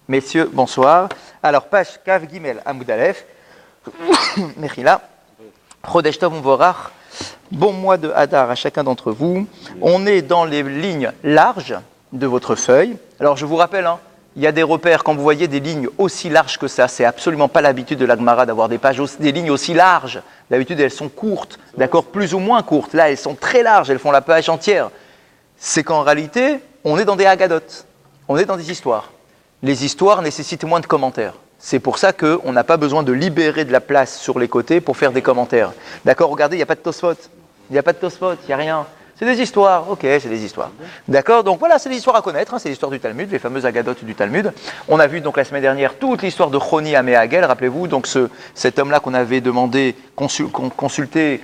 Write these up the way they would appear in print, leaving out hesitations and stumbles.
Messieurs, bonsoir. Alors, page Kav Gimel Amoud Aleph. Mechila. Chodesh Tov Uvorach. Bon mois de Hadar à chacun d'entre vous. On est dans les lignes larges de votre feuille. Alors, je vous rappelle, il y a des repères, quand vous voyez des lignes aussi larges que ça, c'est absolument pas l'habitude de la Gemara d'avoir des lignes aussi larges. D'habitude, elles sont courtes, d'accord, plus ou moins courtes. Là, elles sont très larges, elles font la page entière. C'est qu'en réalité, on est dans des agadotes, on est dans des histoires. Les histoires nécessitent moins de commentaires. C'est pour ça qu'on n'a pas besoin de libérer de la place sur les côtés pour faire des commentaires. D'accord, regardez, il n'y a pas de Tosfot. Il n'y a pas de Tosfot, il n'y a rien. C'est des histoires, ok, c'est des histoires. D'accord, donc voilà, c'est des histoires à connaître, c'est l'histoire du Talmud, les fameuses agadotes du Talmud. On a vu donc la semaine dernière toute l'histoire de Choni Améhagel, rappelez-vous, donc cet homme-là qu'on avait demandé, consulté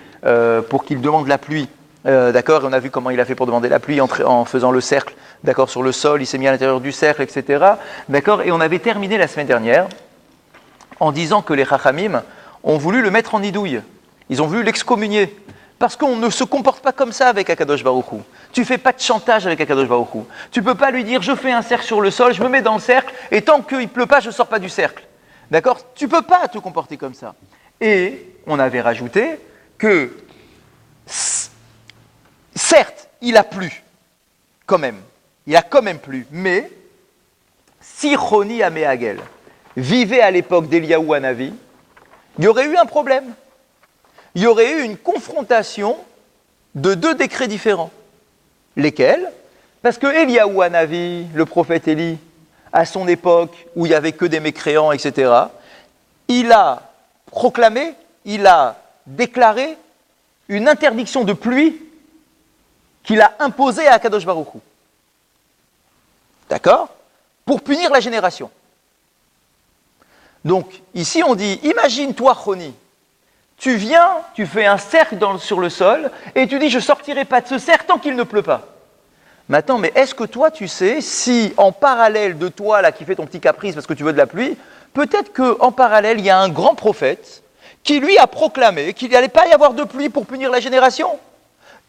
pour qu'il demande la pluie. D'accord, et on a vu comment il a fait pour demander la pluie en faisant le cercle, d'accord, sur le sol, il s'est mis à l'intérieur du cercle, etc. D'accord, et on avait terminé la semaine dernière en disant que les Chachamim ont voulu le mettre en nidouille. Ils ont voulu l'excommunier. Parce qu'on ne se comporte pas comme ça avec Akadosh Baruch Hu. Tu fais pas de chantage avec Akadosh Baruch Hu. Tu peux pas lui dire je fais un cercle sur le sol, je me mets dans le cercle et tant qu'il pleut pas, je sors pas du cercle. D'accord ? Tu peux pas te comporter comme ça. Et on avait rajouté que certes, il a plu quand même. Il a quand même plu, mais si Choni Améhagel vivait à l'époque d'Eliyahu Hanavi, il y aurait eu un problème. Il y aurait eu une confrontation de deux décrets différents. Lesquels ? Parce que Eliyahu Hanavi, le prophète Élie, à son époque où il n'y avait que des mécréants, etc., il a proclamé, il a déclaré une interdiction de pluie qu'il a imposée à Akadosh Baruch Hu. D'accord ? Pour punir la génération. Donc, ici on dit, imagine-toi Choni, tu viens, tu fais un cercle sur le sol, et tu dis, je ne sortirai pas de ce cercle tant qu'il ne pleut pas. Maintenant, mais est-ce que toi, tu sais, si en parallèle de toi, là, qui fait ton petit caprice parce que tu veux de la pluie, peut-être qu'en parallèle, il y a un grand prophète qui, lui, a proclamé qu'il n'allait pas y avoir de pluie pour punir la génération.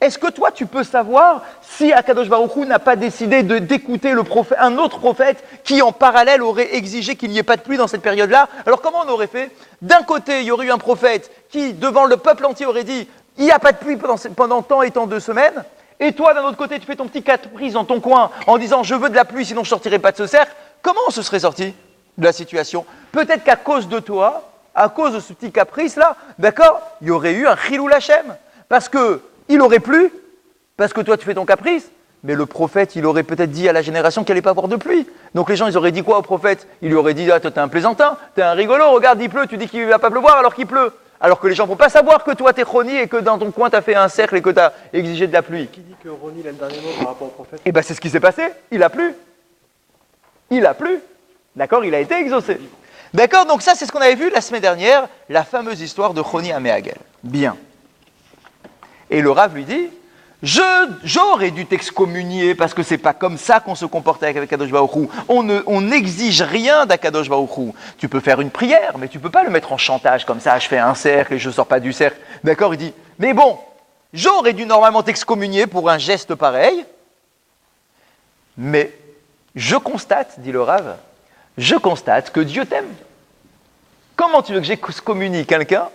Est-ce que toi, tu peux savoir si Akadosh Baruch Hu n'a pas décidé d'écouter un autre prophète qui, en parallèle, aurait exigé qu'il n'y ait pas de pluie dans cette période-là ? Alors, comment on aurait fait ? D'un côté, il y aurait eu un prophète qui, devant le peuple entier, aurait dit « Il n'y a pas de pluie pendant tant et tant de semaines ». Et toi, d'un autre côté, tu fais ton petit caprice dans ton coin en disant « Je veux de la pluie, sinon je ne sortirai pas de ce cercle ». Comment on se serait sorti de la situation ? Peut-être qu'à cause de toi, à cause de ce petit caprice-là, d'accord, il y aurait eu un chilou Hashem. Parce que il aurait plu, parce que toi tu fais ton caprice, mais le prophète, il aurait peut-être dit à la génération qu'il n'allait pas avoir de pluie. Donc les gens, ils auraient dit quoi au prophète ? Il lui aurait dit, ah toi t'es un plaisantin, t'es un rigolo, regarde il pleut, tu dis qu'il ne va pas pleuvoir alors qu'il pleut. Alors que les gens ne vont pas savoir que toi t'es Choni et que dans ton coin t'as fait un cercle et que t'as exigé de la pluie. Qui dit que Choni a le dernier mot par rapport au prophète ? Eh bien c'est ce qui s'est passé, il a plu. Il a plu, d'accord, il a été exaucé. D'accord, donc ça c'est ce qu'on avait vu la semaine dernière, la fameuse histoire de Choni Améhagel. Bien. Et le Rav lui dit, j'aurais dû t'excommunier parce que c'est pas comme ça qu'on se comporte avec Akadosh Baruch Hu. On n'exige rien d'Akadosh Baruch Hu. Tu peux faire une prière, mais tu peux pas le mettre en chantage comme ça, je fais un cercle et je sors pas du cercle. D'accord, il dit, mais bon, j'aurais dû normalement t'excommunier pour un geste pareil, mais je constate, dit le Rav, je constate que Dieu t'aime. Comment tu veux que j'excommunie quelqu'un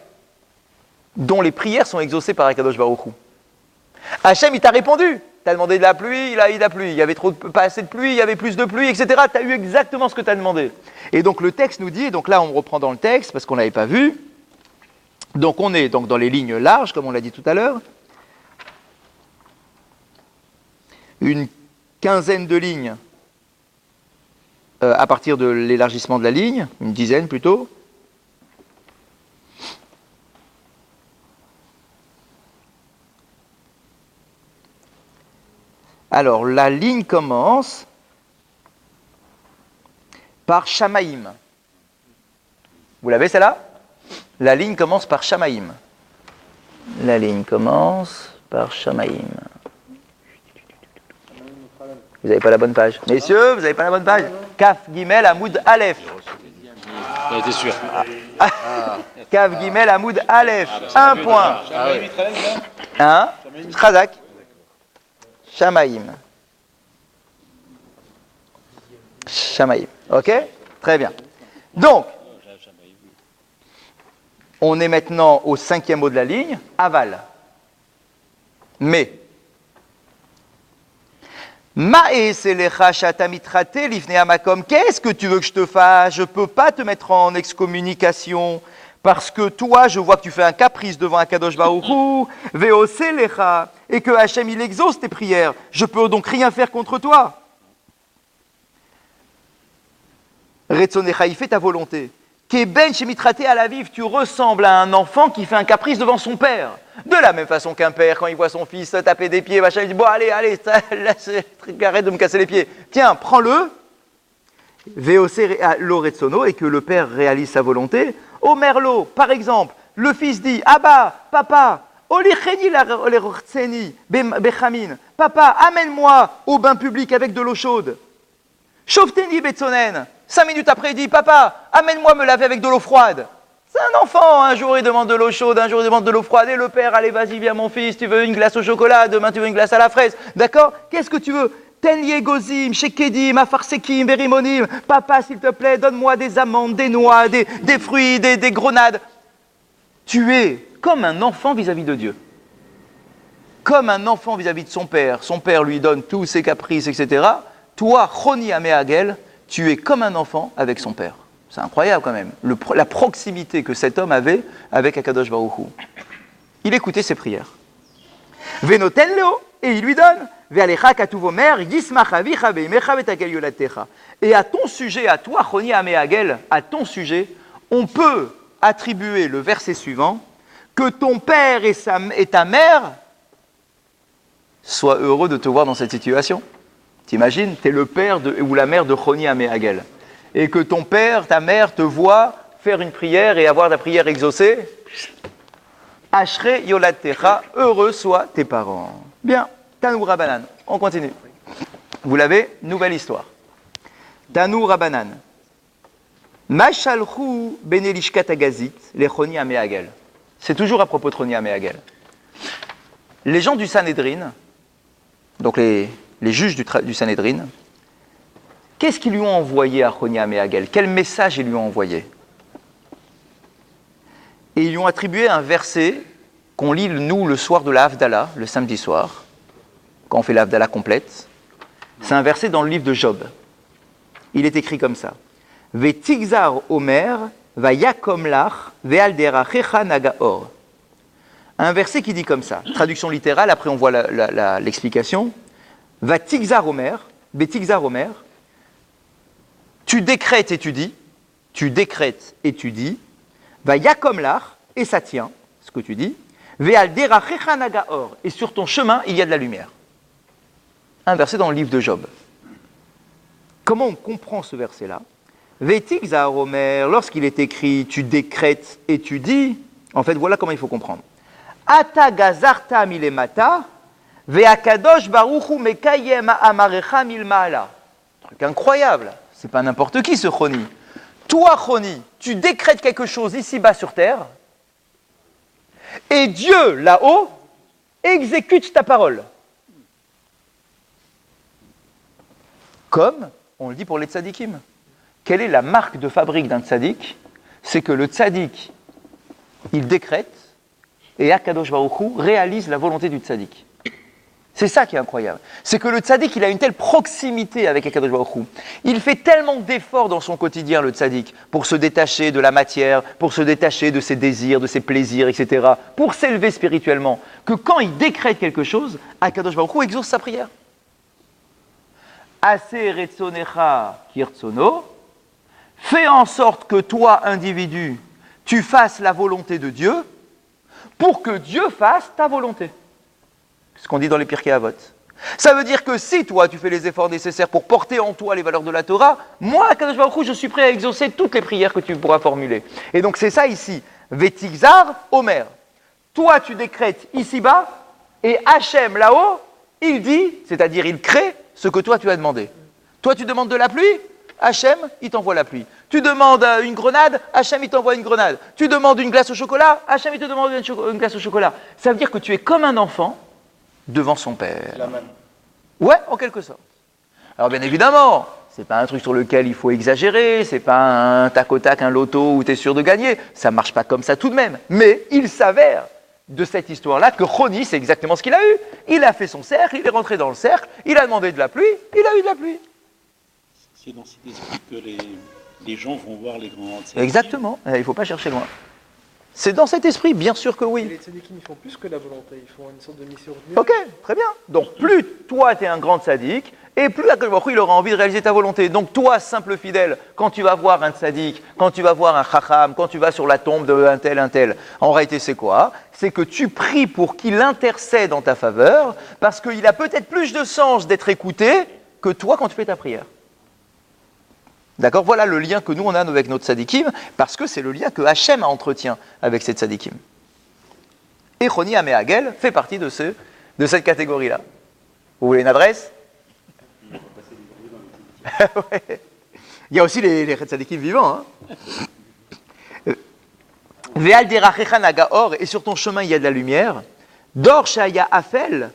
dont les prières sont exaucées par Akadosh Baruch Hu. Hachem, il t'a répondu. Tu as demandé de la pluie, il a eu de la pluie. Il y avait pas assez de pluie, il y avait plus de pluie, etc. Tu as eu exactement ce que tu as demandé. Et donc le texte nous dit, donc là on reprend dans le texte parce qu'on ne l'avait pas vu. Donc on est donc dans les lignes larges, comme on l'a dit tout à l'heure. Une quinzaine de lignes à partir de l'élargissement de la ligne, une dizaine plutôt. Alors, la ligne commence par Shamaïm. Vous l'avez celle-là ? La ligne commence par Shamaïm. La ligne commence par Shamaïm. Vous n'avez pas la bonne page. Messieurs, vous n'avez pas la bonne page. Kaf Gimel Amoud Aleph. On était sûr. Kaf Gimel Amoud Aleph. Un point. Hein ? Khazak. Shamaïm. Shamaïm. Ok ? Très bien. Donc, on est maintenant au 5e mot de la ligne, aval. Mais, qu'est-ce que tu veux que je te fasse? Je ne peux pas te mettre en excommunication parce que toi, je vois que tu fais un caprice devant un Kadosh Baruch Hu, et que Hachem, il exauce tes prières. Je peux donc rien faire contre toi. Retzonecha, il fait ta volonté. Keben shemitrate à la vive, tu ressembles à un enfant qui fait un caprice devant son père. De la même façon qu'un père, quand il voit son fils taper des pieds, machin, il dit, bon, allez, arrête de me casser les pieds. Tiens, prends-le. Veoser lo retzono, et que le père réalise sa volonté. Omerlo, par exemple, le fils dit, Abba, papa, papa, amène-moi au bain public avec de l'eau chaude. Shofteni betzonen. 5 minutes après, il dit, papa, amène-moi me laver avec de l'eau froide. C'est un enfant, un jour il demande de l'eau chaude, un jour il demande de l'eau froide, et le père, allez, vas-y, viens mon fils, tu veux une glace au chocolat, demain tu veux une glace à la fraise, d'accord? Qu'est-ce que tu veux? Tenye gozim, shekedim, afarsekim, berimonim, papa, s'il te plaît, donne-moi des amandes, des noix, des fruits, des grenades. Tu es comme un enfant vis-à-vis de Dieu. Comme un enfant vis-à-vis de son père lui donne tous ses caprices, etc. Toi, Choni Améagel, tu es comme un enfant avec son père. C'est incroyable quand même, la proximité que cet homme avait avec Akadosh Baruch Hu. Il écoutait ses prières. Venoten leo, et il lui donne. Ve'alecha katuvomer, yismach avicha ve'imecha v'takel yolatecha. Et à ton sujet, à toi, Choni Améagel, à ton sujet, on peut attribuer le verset suivant, que ton père et ta mère soient heureux de te voir dans cette situation. T'imagines, tu es le père ou la mère de Choni Améagel. Et que ton père, ta mère te voient faire une prière et avoir ta prière exaucée. Ashre yolatecha, heureux soient tes parents. Bien, Tanou Rabanan, on continue. Vous l'avez, nouvelle histoire. Tanou Rabanan. Mashalchu benelishkat agazit, les Choni Améagel. C'est toujours à propos de Choni Améagel. Les gens du Sanhédrin, donc les juges du Sanhédrin, qu'est-ce qu'ils lui ont envoyé à Choni Améagel? Quel message ils lui ont envoyé? Et ils lui ont attribué un verset qu'on lit, nous, le soir de la Havdalah, le samedi soir, quand on fait la Havdalah complète. C'est un verset dans le livre de Job. Il est écrit comme ça. Ve'tigzar omer, vayakom lach, ve'alderachecha nagaor. Un verset qui dit comme ça. Traduction littérale, après on voit l'explication. Vatigzar omer, ve'tigzar omer, tu décrètes et tu dis, va yakom lach, et ça tient, ce que tu dis, ve'al derachecha nagaor, et sur ton chemin, il y a de la lumière. Un verset dans le livre de Job. Comment on comprend ce verset-là? Ve'tigzar omer, lorsqu'il est écrit, tu décrètes et tu dis, en fait, voilà comment il faut comprendre. Ata gazarta milemata, ve'akadosh baruchu mekayem amarecha milmaala. Truc incroyable. C'est pas n'importe qui ce Choni. Toi, Choni, tu décrètes quelque chose ici-bas sur terre, et Dieu, là-haut, exécute ta parole. Comme on le dit pour les tzadikim. Quelle est la marque de fabrique d'un tzadik? C'est que le tzadik, il décrète, et Akadosh Baruch Hu réalise la volonté du tzadik. C'est ça qui est incroyable. C'est que le tzaddik, il a une telle proximité avec Akadosh Baruch Hu. Il fait tellement d'efforts dans son quotidien, le tzaddik, pour se détacher de la matière, pour se détacher de ses désirs, de ses plaisirs, etc., pour s'élever spirituellement, que quand il décrète quelque chose, Akadosh Baruch Hu exauce sa prière. Ase retzonecha kirtzono, fais en sorte que toi, individu, tu fasses la volonté de Dieu, pour que Dieu fasse ta volonté. Ce qu'on dit dans les Pirkei Avot. Ça veut dire que si toi, tu fais les efforts nécessaires pour porter en toi les valeurs de la Torah, moi, Akadosh Baruch Hu, je suis prêt à exaucer toutes les prières que tu pourras formuler. Et donc c'est ça ici. Vetigzar Omer. Toi, tu décrètes ici-bas, et Hachem là-haut, il dit, c'est-à-dire il crée ce que toi tu as demandé. Toi, tu demandes de la pluie, Hachem, il t'envoie la pluie. Tu demandes une grenade, Hachem, il t'envoie une grenade. Tu demandes une glace au chocolat, Hachem, il te demande une glace au chocolat. Ça veut dire que tu es comme un enfant devant son père. Ouais, en quelque sorte. Alors bien évidemment, C'est pas un truc sur lequel il faut exagérer, c'est pas un tac au tac, un loto où tu es sûr de gagner. Ça marche pas comme ça tout de même. Mais il s'avère de cette histoire-là que Choni, c'est exactement ce qu'il a eu. Il a fait son cercle, il est rentré dans le cercle, il a demandé de la pluie, il a eu de la pluie. C'est dans cet esprit que les gens vont voir les grands tzadikim. Exactement, il ne faut pas chercher loin. C'est dans cet esprit, bien sûr que Et oui. les tzadikim, ils font plus que la volonté, ils font une sorte de mission de Ok, très bien. Donc plus toi tu es un grand tzaddik, et plus Akadosh Baruch Hu, il aura envie de réaliser ta volonté. Donc toi, simple fidèle, quand tu vas voir un tzaddik, quand tu vas voir un chacham, quand tu vas sur la tombe d'un tel, en réalité c'est quoi? C'est que tu pries pour qu'il intercède en ta faveur, parce qu'il a peut-être plus de sens d'être écouté que toi quand tu fais ta prière. D'accord? Voilà le lien que nous on a avec notre tzadikim, parce que c'est le lien que Hachem entretient avec ces tzadikim. Et Choni Améhagel fait partie de cette catégorie-là. Vous voulez une adresse? Ouais. Il y a aussi les tzadikim vivants. Ve'al derachecha nagaor, et sur ton chemin il y a de la lumière. Dor shaya afel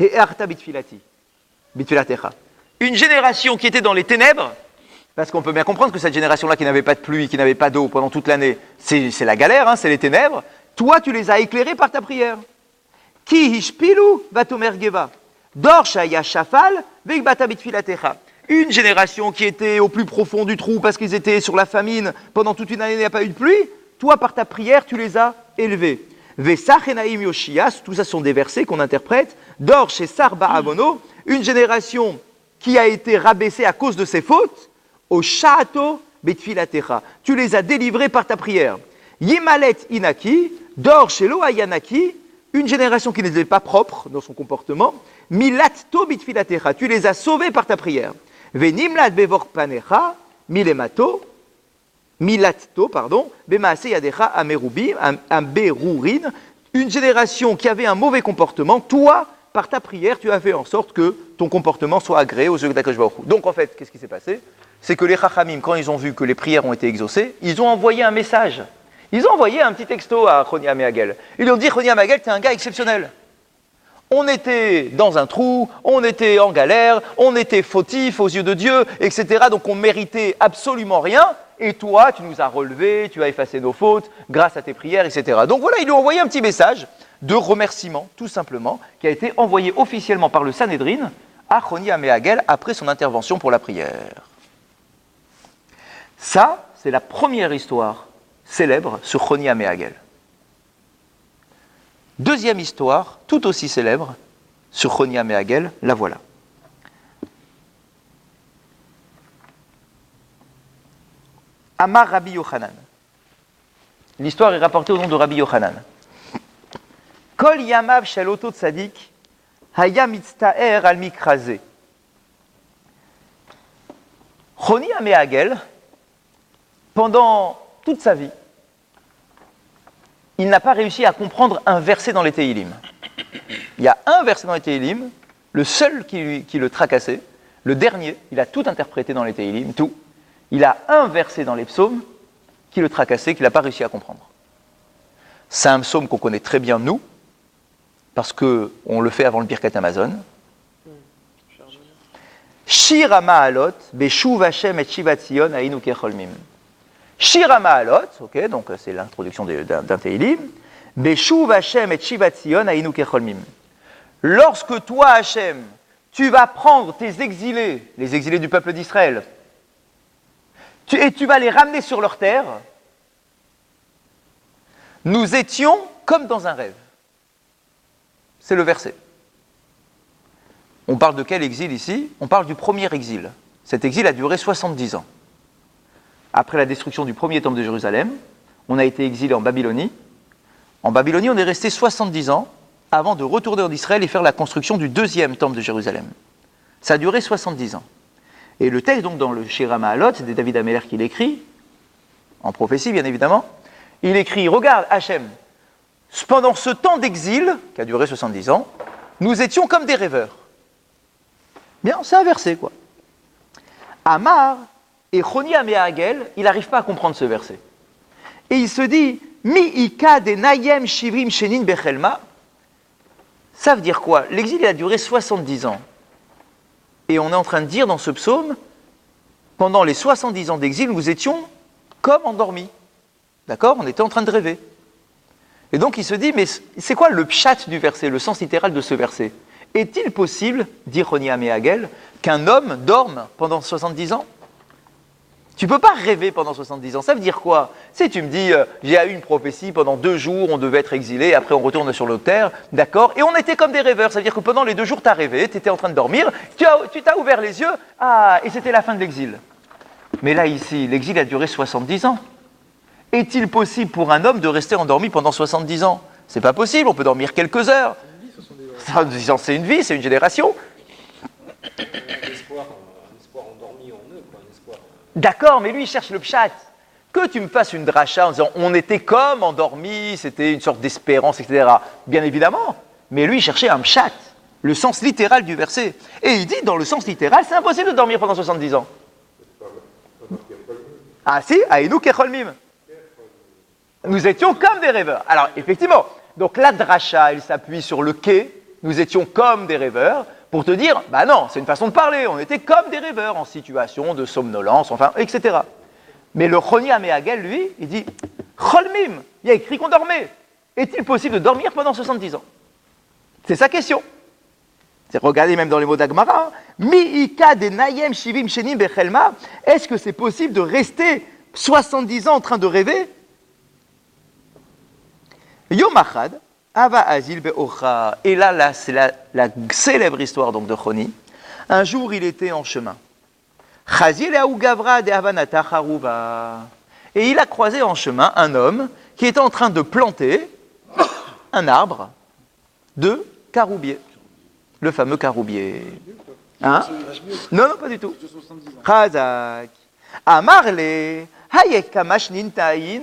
he'arta bitfilatecha. Une génération qui était dans les ténèbres, parce qu'on peut bien comprendre que cette génération-là qui n'avait pas de pluie, qui n'avait pas d'eau pendant toute l'année, c'est la galère, c'est les ténèbres. Toi, tu les as éclairés par ta prière. Ki hishpilu vatomer geva. Dor shaya shafal ve'gbata bitfilatecha. Une génération qui était au plus profond du trou parce qu'ils étaient sur la famine, pendant toute une année il n'y a pas eu de pluie, toi par ta prière tu les as élevés. Vesach enaim yoshias, tout ça sont des versets qu'on interprète. Dor chez Sarba Abono, une génération qui a été rabaissée à cause de ses fautes, au Sha'ato betfilatecha, tu les as délivrés par ta prière. Yimalet inaki, Dor chez Loayanaki, une génération qui n'était pas propre dans son comportement, Milatto bitfilatecha, tu les as sauvés par ta prière. Venimlat bevor panecha, milatto, bemaase yadecha amerubi, amberurin, une génération qui avait un mauvais comportement, toi, par ta prière, tu as fait en sorte que ton comportement soit agréé aux yeux d'Akadosh Baruch Hu. Donc en fait, qu'est-ce qui s'est passé? C'est que les Chachamim, quand ils ont vu que les prières ont été exaucées, ils ont envoyé un message. Ils ont envoyé un petit texto à Choni Améhagel. Ils lui ont dit, Choni Améhagel, tu es un gars exceptionnel. On était dans un trou, on était en galère, on était fautif aux yeux de Dieu, etc. Donc on méritait absolument rien. Et toi, tu nous as relevés, tu as effacé nos fautes grâce à tes prières, etc. Donc voilà, ils lui ont envoyé un petit message de remerciement, tout simplement, qui a été envoyé officiellement par le Sanhédrin à Choni Améhagel après son intervention pour la prière. Ça, c'est la première histoire célèbre sur Choni Améhagel. Deuxième histoire, tout aussi célèbre, sur Choni Améhagel, la voilà. Amar Rabbi Yochanan. L'histoire est rapportée au nom de Rabbi Yochanan. Kol yamav shel oto tzadik haya mitztaer al mikraze. Choni Améhagel, pendant toute sa vie, il n'a pas réussi à comprendre un verset dans les Tehillim. Il y a un verset dans les Tehillim, le seul qui le tracassait, le dernier, il a tout interprété dans les Tehillim, tout. Il a un verset dans les psaumes qui le tracassait, qu'il n'a pas réussi à comprendre. C'est un psaume qu'on connaît très bien, nous, parce qu'on le fait avant le Birkat Hamazon. Shir HaMa'alot, Beshuv Hashem et Shivat Zion Hainu Kecholmim. Shir HaMa'alot, ok, donc c'est l'introduction d'un Tehillim. Beshuv Hashem et Shivat Zion Hainu Kecholmim. Lorsque toi, Hashem, tu vas prendre tes exilés, les exilés du peuple d'Israël, et tu vas les ramener sur leur terre, nous étions comme dans un rêve. C'est le verset. On parle de quel exil ici? On parle du premier exil. Cet exil a duré 70 ans. Après la destruction du premier temple de Jérusalem, on a été exilé en Babylonie. En Babylonie, on est resté 70 ans avant de retourner en Israël et faire la construction du deuxième temple de Jérusalem. Ça a duré 70 ans. Et le texte, donc, dans le Shir HaMa'alot, c'est David HaMelech qui l'écrit, en prophétie, bien évidemment. Il écrit, regarde, Hachem, pendant ce temps d'exil, qui a duré 70 ans, nous étions comme des rêveurs. Bien, c'est un verset, quoi. Amar et Choni Améhagel, il n'arrive pas à comprendre ce verset. Et il se dit, Mi ika de nayem shivrim shenin bechelma. Ça veut dire quoi? L'exil, il a duré 70 ans. Et on est en train de dire dans ce psaume pendant les 70 ans d'exil, nous étions comme endormis. D'accord? On était en train de rêver. Et donc il se dit, mais c'est quoi le pshat du verset, le sens littéral de ce verset? Est-il possible, dit Roni Améhagel, qu'un homme dorme pendant 70 ans? Tu ne peux pas rêver pendant 70 ans. Ça veut dire quoi? Si tu me dis, j'ai eu une prophétie, pendant 2 jours, on devait être exilé, après on retourne sur l'autre terre, d'accord? Et on était comme des rêveurs. Ça veut dire que pendant les 2 jours, tu as rêvé, tu étais en train de dormir, tu t'as ouvert les yeux, et c'était la fin de l'exil. Mais là, ici, l'exil a duré 70 ans. Est-il possible pour un homme de rester endormi pendant 70 ans? C'est pas possible, on peut dormir quelques heures. 70 ans, c'est une vie, c'est une génération. Un espoir endormi en eux, quoi, un espoir. D'accord, mais lui, il cherche le pshat. Que tu me fasses une dracha en disant on était comme endormis, c'était une sorte d'espérance, etc. Bien évidemment, mais lui, il cherchait un pshat, le sens littéral du verset. Et il dit, dans le sens littéral, c'est impossible de dormir pendant 70 ans. Ah si, Aïnou Kecholmim. Nous étions comme des rêveurs. Alors, effectivement, donc la dracha, elle s'appuie sur le quai, nous étions comme des rêveurs, pour te dire, bah non, c'est une façon de parler, on était comme des rêveurs, en situation de somnolence, enfin, etc. Mais le Roni Améhagel, lui, il dit, Cholmim, il y a écrit qu'on dormait. Est-il possible de dormir pendant 70 ans? C'est sa question. C'est regardez même dans les mots d'Agmara, Mi-ika de nayem shivim shenim bechelma, est-ce que c'est possible de rester 70 ans en train de rêver? Yom Achad, Ava Azil Be'ocha. Et là, c'est la célèbre histoire donc de Choni. Un jour, il était en chemin. Chazil Eaou Gavra de Havanata Charuva. Et il a croisé en chemin un homme qui était en train de planter un arbre de caroubier. Le fameux caroubier. Hein? Non, pas du tout. Chazak. Amarle, Hayek Kamash Nintain.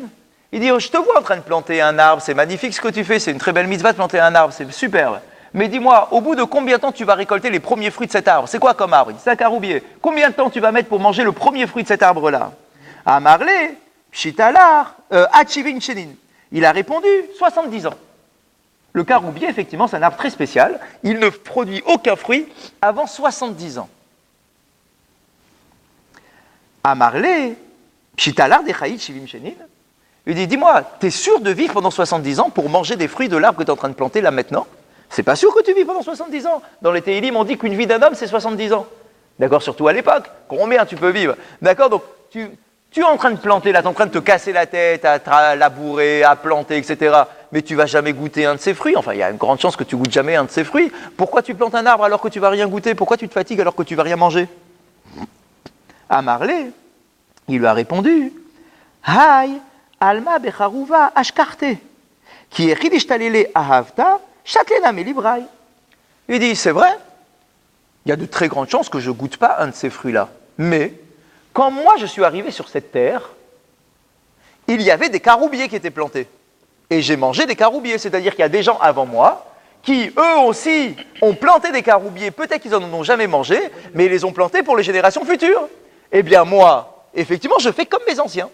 Il dit, je te vois en train de planter un arbre, c'est magnifique ce que tu fais, c'est une très belle mitzvah de planter un arbre, c'est superbe. Mais dis-moi, au bout de combien de temps tu vas récolter les premiers fruits de cet arbre? C'est quoi comme arbre? C'est un caroubier. Combien de temps tu vas mettre pour manger le premier fruit de cet arbre-là? Amarle, Pshitalar, Achivin Shenin. Il a répondu, 70 ans. Le caroubier, effectivement, c'est un arbre très spécial. Il ne produit aucun fruit avant 70 ans. Amarle, Pshitalar de Chaït Shivim Shenin. Il dit, dis-moi, t'es sûr de vivre pendant 70 ans pour manger des fruits de l'arbre que tu es en train de planter là maintenant? C'est pas sûr que tu vis pendant 70 ans. Dans les Téhilim, on dit qu'une vie d'un homme, c'est 70 ans. D'accord, surtout à l'époque. Combien tu peux vivre? D'accord, donc tu es en train de planter là, tu es en train de te casser la tête, à labourer, à planter, etc. Mais tu vas jamais goûter un de ces fruits. Enfin, il y a une grande chance que tu goûtes jamais un de ces fruits. Pourquoi tu plantes un arbre alors que tu vas rien goûter? Pourquoi tu te fatigues alors que tu vas rien manger? Amarle, il lui a répondu, Haï, Alma becharuva ashkarte, qui est ridishtalele ahavta, chatlena melibrai. Il dit, c'est vrai, il y a de très grandes chances que je ne goûte pas un de ces fruits-là. Mais, quand moi je suis arrivé sur cette terre, il y avait des caroubiers qui étaient plantés. Et j'ai mangé des caroubiers, c'est-à-dire qu'il y a des gens avant moi qui, eux aussi, ont planté des caroubiers. Peut-être qu'ils n'en ont jamais mangé, mais ils les ont plantés pour les générations futures. Eh bien, moi, effectivement, je fais comme mes anciens,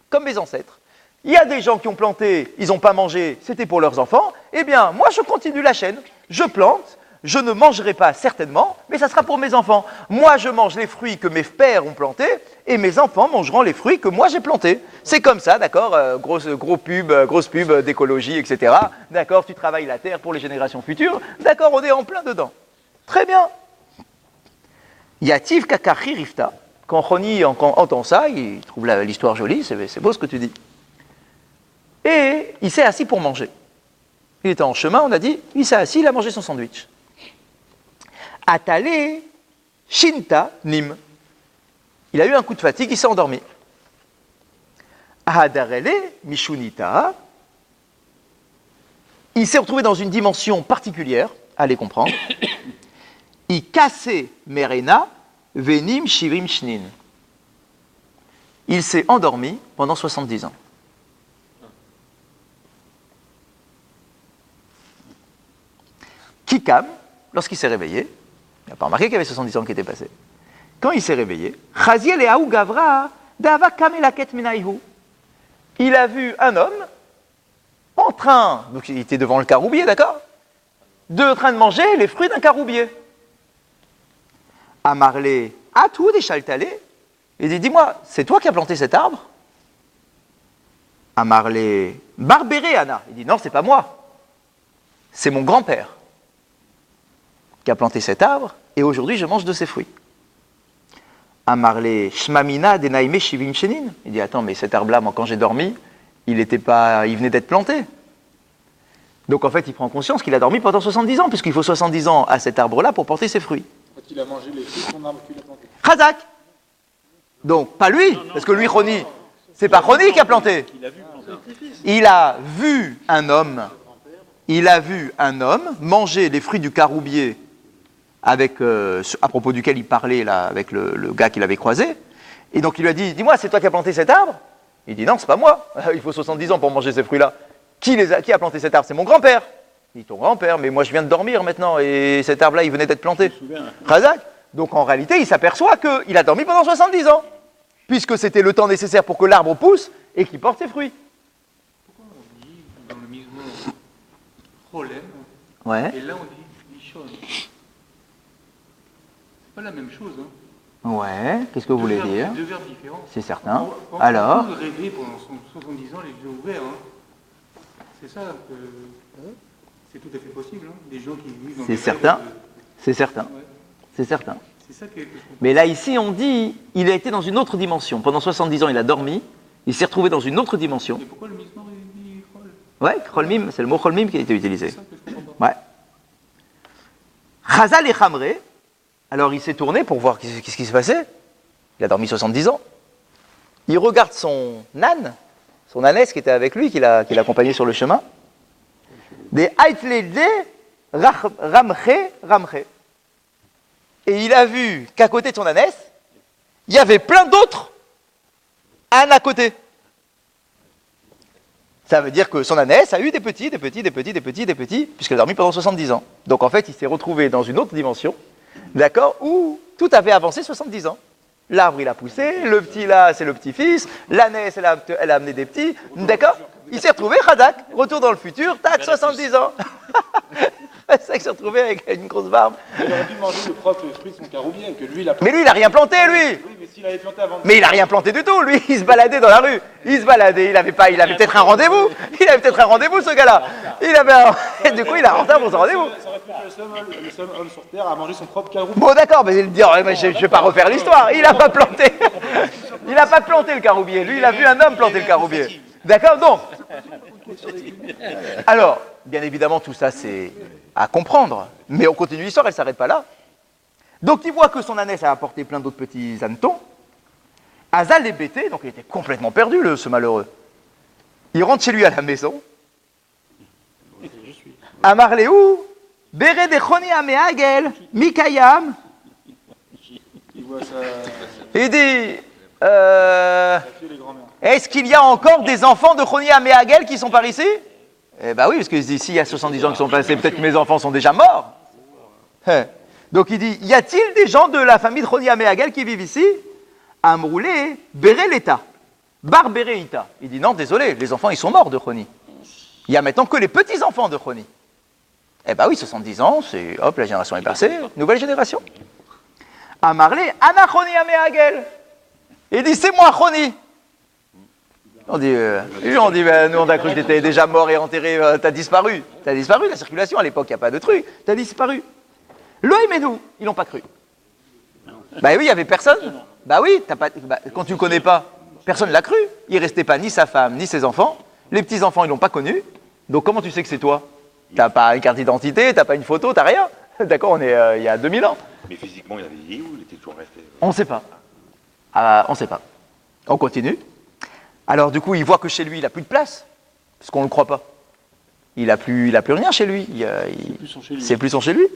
comme mes ancêtres. Il y a des gens qui ont planté, ils n'ont pas mangé, c'était pour leurs enfants. Eh bien, moi, je continue la chaîne. Je plante, je ne mangerai pas certainement, mais ça sera pour mes enfants. Moi, je mange les fruits que mes pères ont plantés, et mes enfants mangeront les fruits que moi j'ai plantés. C'est comme ça, d'accord, grosse pub d'écologie, etc. D'accord, tu travailles la terre pour les générations futures. D'accord, on est en plein dedans. Très bien. Yativ kakachi rifta. Quand Choni entend ça, il trouve l'histoire jolie, c'est beau ce que tu dis. Et il s'est assis pour manger. Il était en chemin, on a dit, il s'est assis, il a mangé son sandwich. Atale Shinta Nim. Il a eu un coup de fatigue, il s'est endormi. Ahadarele Mishunita. Il s'est retrouvé dans une dimension particulière, allez comprendre. Ikase Merena Venim Shivim Shnin. Il s'est endormi pendant 70 ans. Kikam, lorsqu'il s'est réveillé, il n'a pas remarqué qu'il y avait 70 ans qui étaient passés. Quand il s'est réveillé, Chaziel et Aou Gavra, Dava Kamelaket Menaihu. Il a vu un homme en train, donc il était devant le caroubier, d'accord, en train de manger les fruits d'un caroubier. Amarle, Atou des Chaltalé, Il dit, dis-moi, c'est toi qui as planté cet arbre? Amarlé, Barbéré, Anna. Il dit, non, c'est pas moi. C'est mon grand-père qui a planté cet arbre, et aujourd'hui, je mange de ses fruits. Amarlé, Shmamina, Denaïme, Shivim, Shenin. Il dit, attends, mais cet arbre-là, moi, quand j'ai dormi, il venait d'être planté. Donc, en fait, il prend conscience qu'il a dormi pendant 70 ans, puisqu'il faut 70 ans à cet arbre-là pour porter ses fruits. Quand il a mangé les fruits de son arbre qu'il a planté. Chazak. Donc, pas lui, parce que lui, Choni, c'est pas Choni qui a planté. Il a vu un homme manger les fruits du caroubier avec, à propos duquel il parlait là, avec le gars qu'il avait croisé. Et donc il lui a dit, dis-moi, c'est toi qui as planté cet arbre? Il dit, non, c'est pas moi. Il faut 70 ans pour manger ces fruits-là. Qui a planté cet arbre? C'est mon grand-père. Il dit, ton grand-père, mais moi je viens de dormir maintenant et cet arbre-là, il venait d'être planté. Razak. Donc en réalité, il s'aperçoit qu'il a dormi pendant 70 ans, puisque c'était le temps nécessaire pour que l'arbre pousse et qu'il porte ses fruits. Pourquoi on dit dans le Mizmor Cholem, Ouais. et là on dit Lishon? C'est pas la même chose, hein. Ouais, qu'est-ce que vous voulez dire? Deux verbes différents. C'est certain. On Alors, peut rêver pendant 70 ans les yeux ouverts, hein. C'est ça que... C'est tout à fait possible, hein. Des gens qui vivent dans c'est des certain, rêves, c'est certain, ouais. c'est certain. C'est ça que je comprends. Mais là, ici, on dit, il a été dans une autre dimension. Pendant 70 ans, il a dormi, il s'est retrouvé dans une autre dimension. Mais pourquoi le Mizmor il dit Chol? Ouais, Cholmim, c'est le mot Cholmim qui a été utilisé. C'est ça que je comprends pas. Ouais. Chazal et Chamré, alors il s'est tourné pour voir qu'est-ce qui se passait. Il a dormi 70 ans. Il regarde son âne, son ânesse qui était avec lui, qui l'accompagnait sur le chemin. Des Aitlede Ramche. Et il a vu qu'à côté de son ânesse, il y avait plein d'autres ânes à côté. Ça veut dire que son ânesse a eu des petits, puisqu'elle a dormi pendant 70 ans. Donc en fait, il s'est retrouvé dans une autre dimension, d'accord, où tout avait avancé 70 ans. L'arbre, il a poussé, le petit là, c'est le petit-fils, l'ânesse, elle a amené des petits, d'accord. Il s'est retrouvé, Khadak, retour dans le futur, tac, 70 ans. C'est ça qu'il s'est retrouvé avec une grosse barbe. Il aurait pu manger le propre fruit de son caroubier, que lui, il a Mais planté. lui, il n'a rien planté, lui. Oui, mais s'il avait planté avant... Mais il n'a rien planté du tout, lui, il se baladait dans la rue. Il se baladait, il avait peut-être un rendez-vous. Il avait peut-être un rendez-vous, ce gars-là. Et du coup, il a en retard pour son rendez-vous. Ça aurait pu être le seul homme sur Terre à manger son propre caroubier. Bon, d'accord, mais il dit, mais je ne vais pas refaire l'histoire. Il n'a pas planté. Il n'a pas planté le caroubier. Lui, il a vu un homme planter le caroubier. D'accord, donc. Alors, bien évidemment, tout ça, c'est à comprendre. Mais on continue l'histoire, elle ne s'arrête pas là. Donc, il voit que son ânesse a apporté plein d'autres petits hannetons. Azal est bêté, donc il était complètement perdu, ce malheureux. Il rentre chez lui à la maison. Amarléou, Béré de Choni Améagel, Mikayam. Il voit ça... Il dit, les grands-mères. est-ce qu'il y a encore des enfants de Choni Améagel qui sont par ici? Eh bien oui, parce que ici, il y a 70 ans qui sont passés, peut-être que mes enfants sont déjà morts. Donc il dit, y a-t-il des gens de la famille de Choni Améagel qui vivent ici? Amroulé, Béré l'État, Barbéré Ita. Il dit, non, désolé, les enfants, ils sont morts de Choni. Il y a maintenant que les petits-enfants de Choni. Eh bien oui, 70 ans, c'est, hop, la génération est passée, nouvelle génération. Amarlé, Ana Choni Améagel. Il dit, c'est moi, Choni. On dit, ben, nous on a cru que tu étais déjà mort et enterré, t'as disparu. T'as disparu, la circulation, à l'époque, il n'y a pas de truc. T'as disparu. L'œil, mais nous, ils l'ont pas cru. Bah oui, il n'y avait personne. Bah oui, quand tu ne connais pas, personne ne l'a cru. Il ne restait pas ni sa femme, ni ses enfants. Les petits-enfants, ils ne l'ont pas connu. Donc comment tu sais que c'est toi? Tu n'as pas une carte d'identité, tu n'as pas une photo, tu n'as rien. D'accord, on est il y a 2000 ans. Mais physiquement, il avait vieilli ou il était toujours resté On ne sait pas. On ne sait pas. On continue. Alors du coup, il voit que chez lui, il n'a plus de place, parce qu'on ne le croit pas. Il n'a plus rien chez lui. C'est plus son chez lui.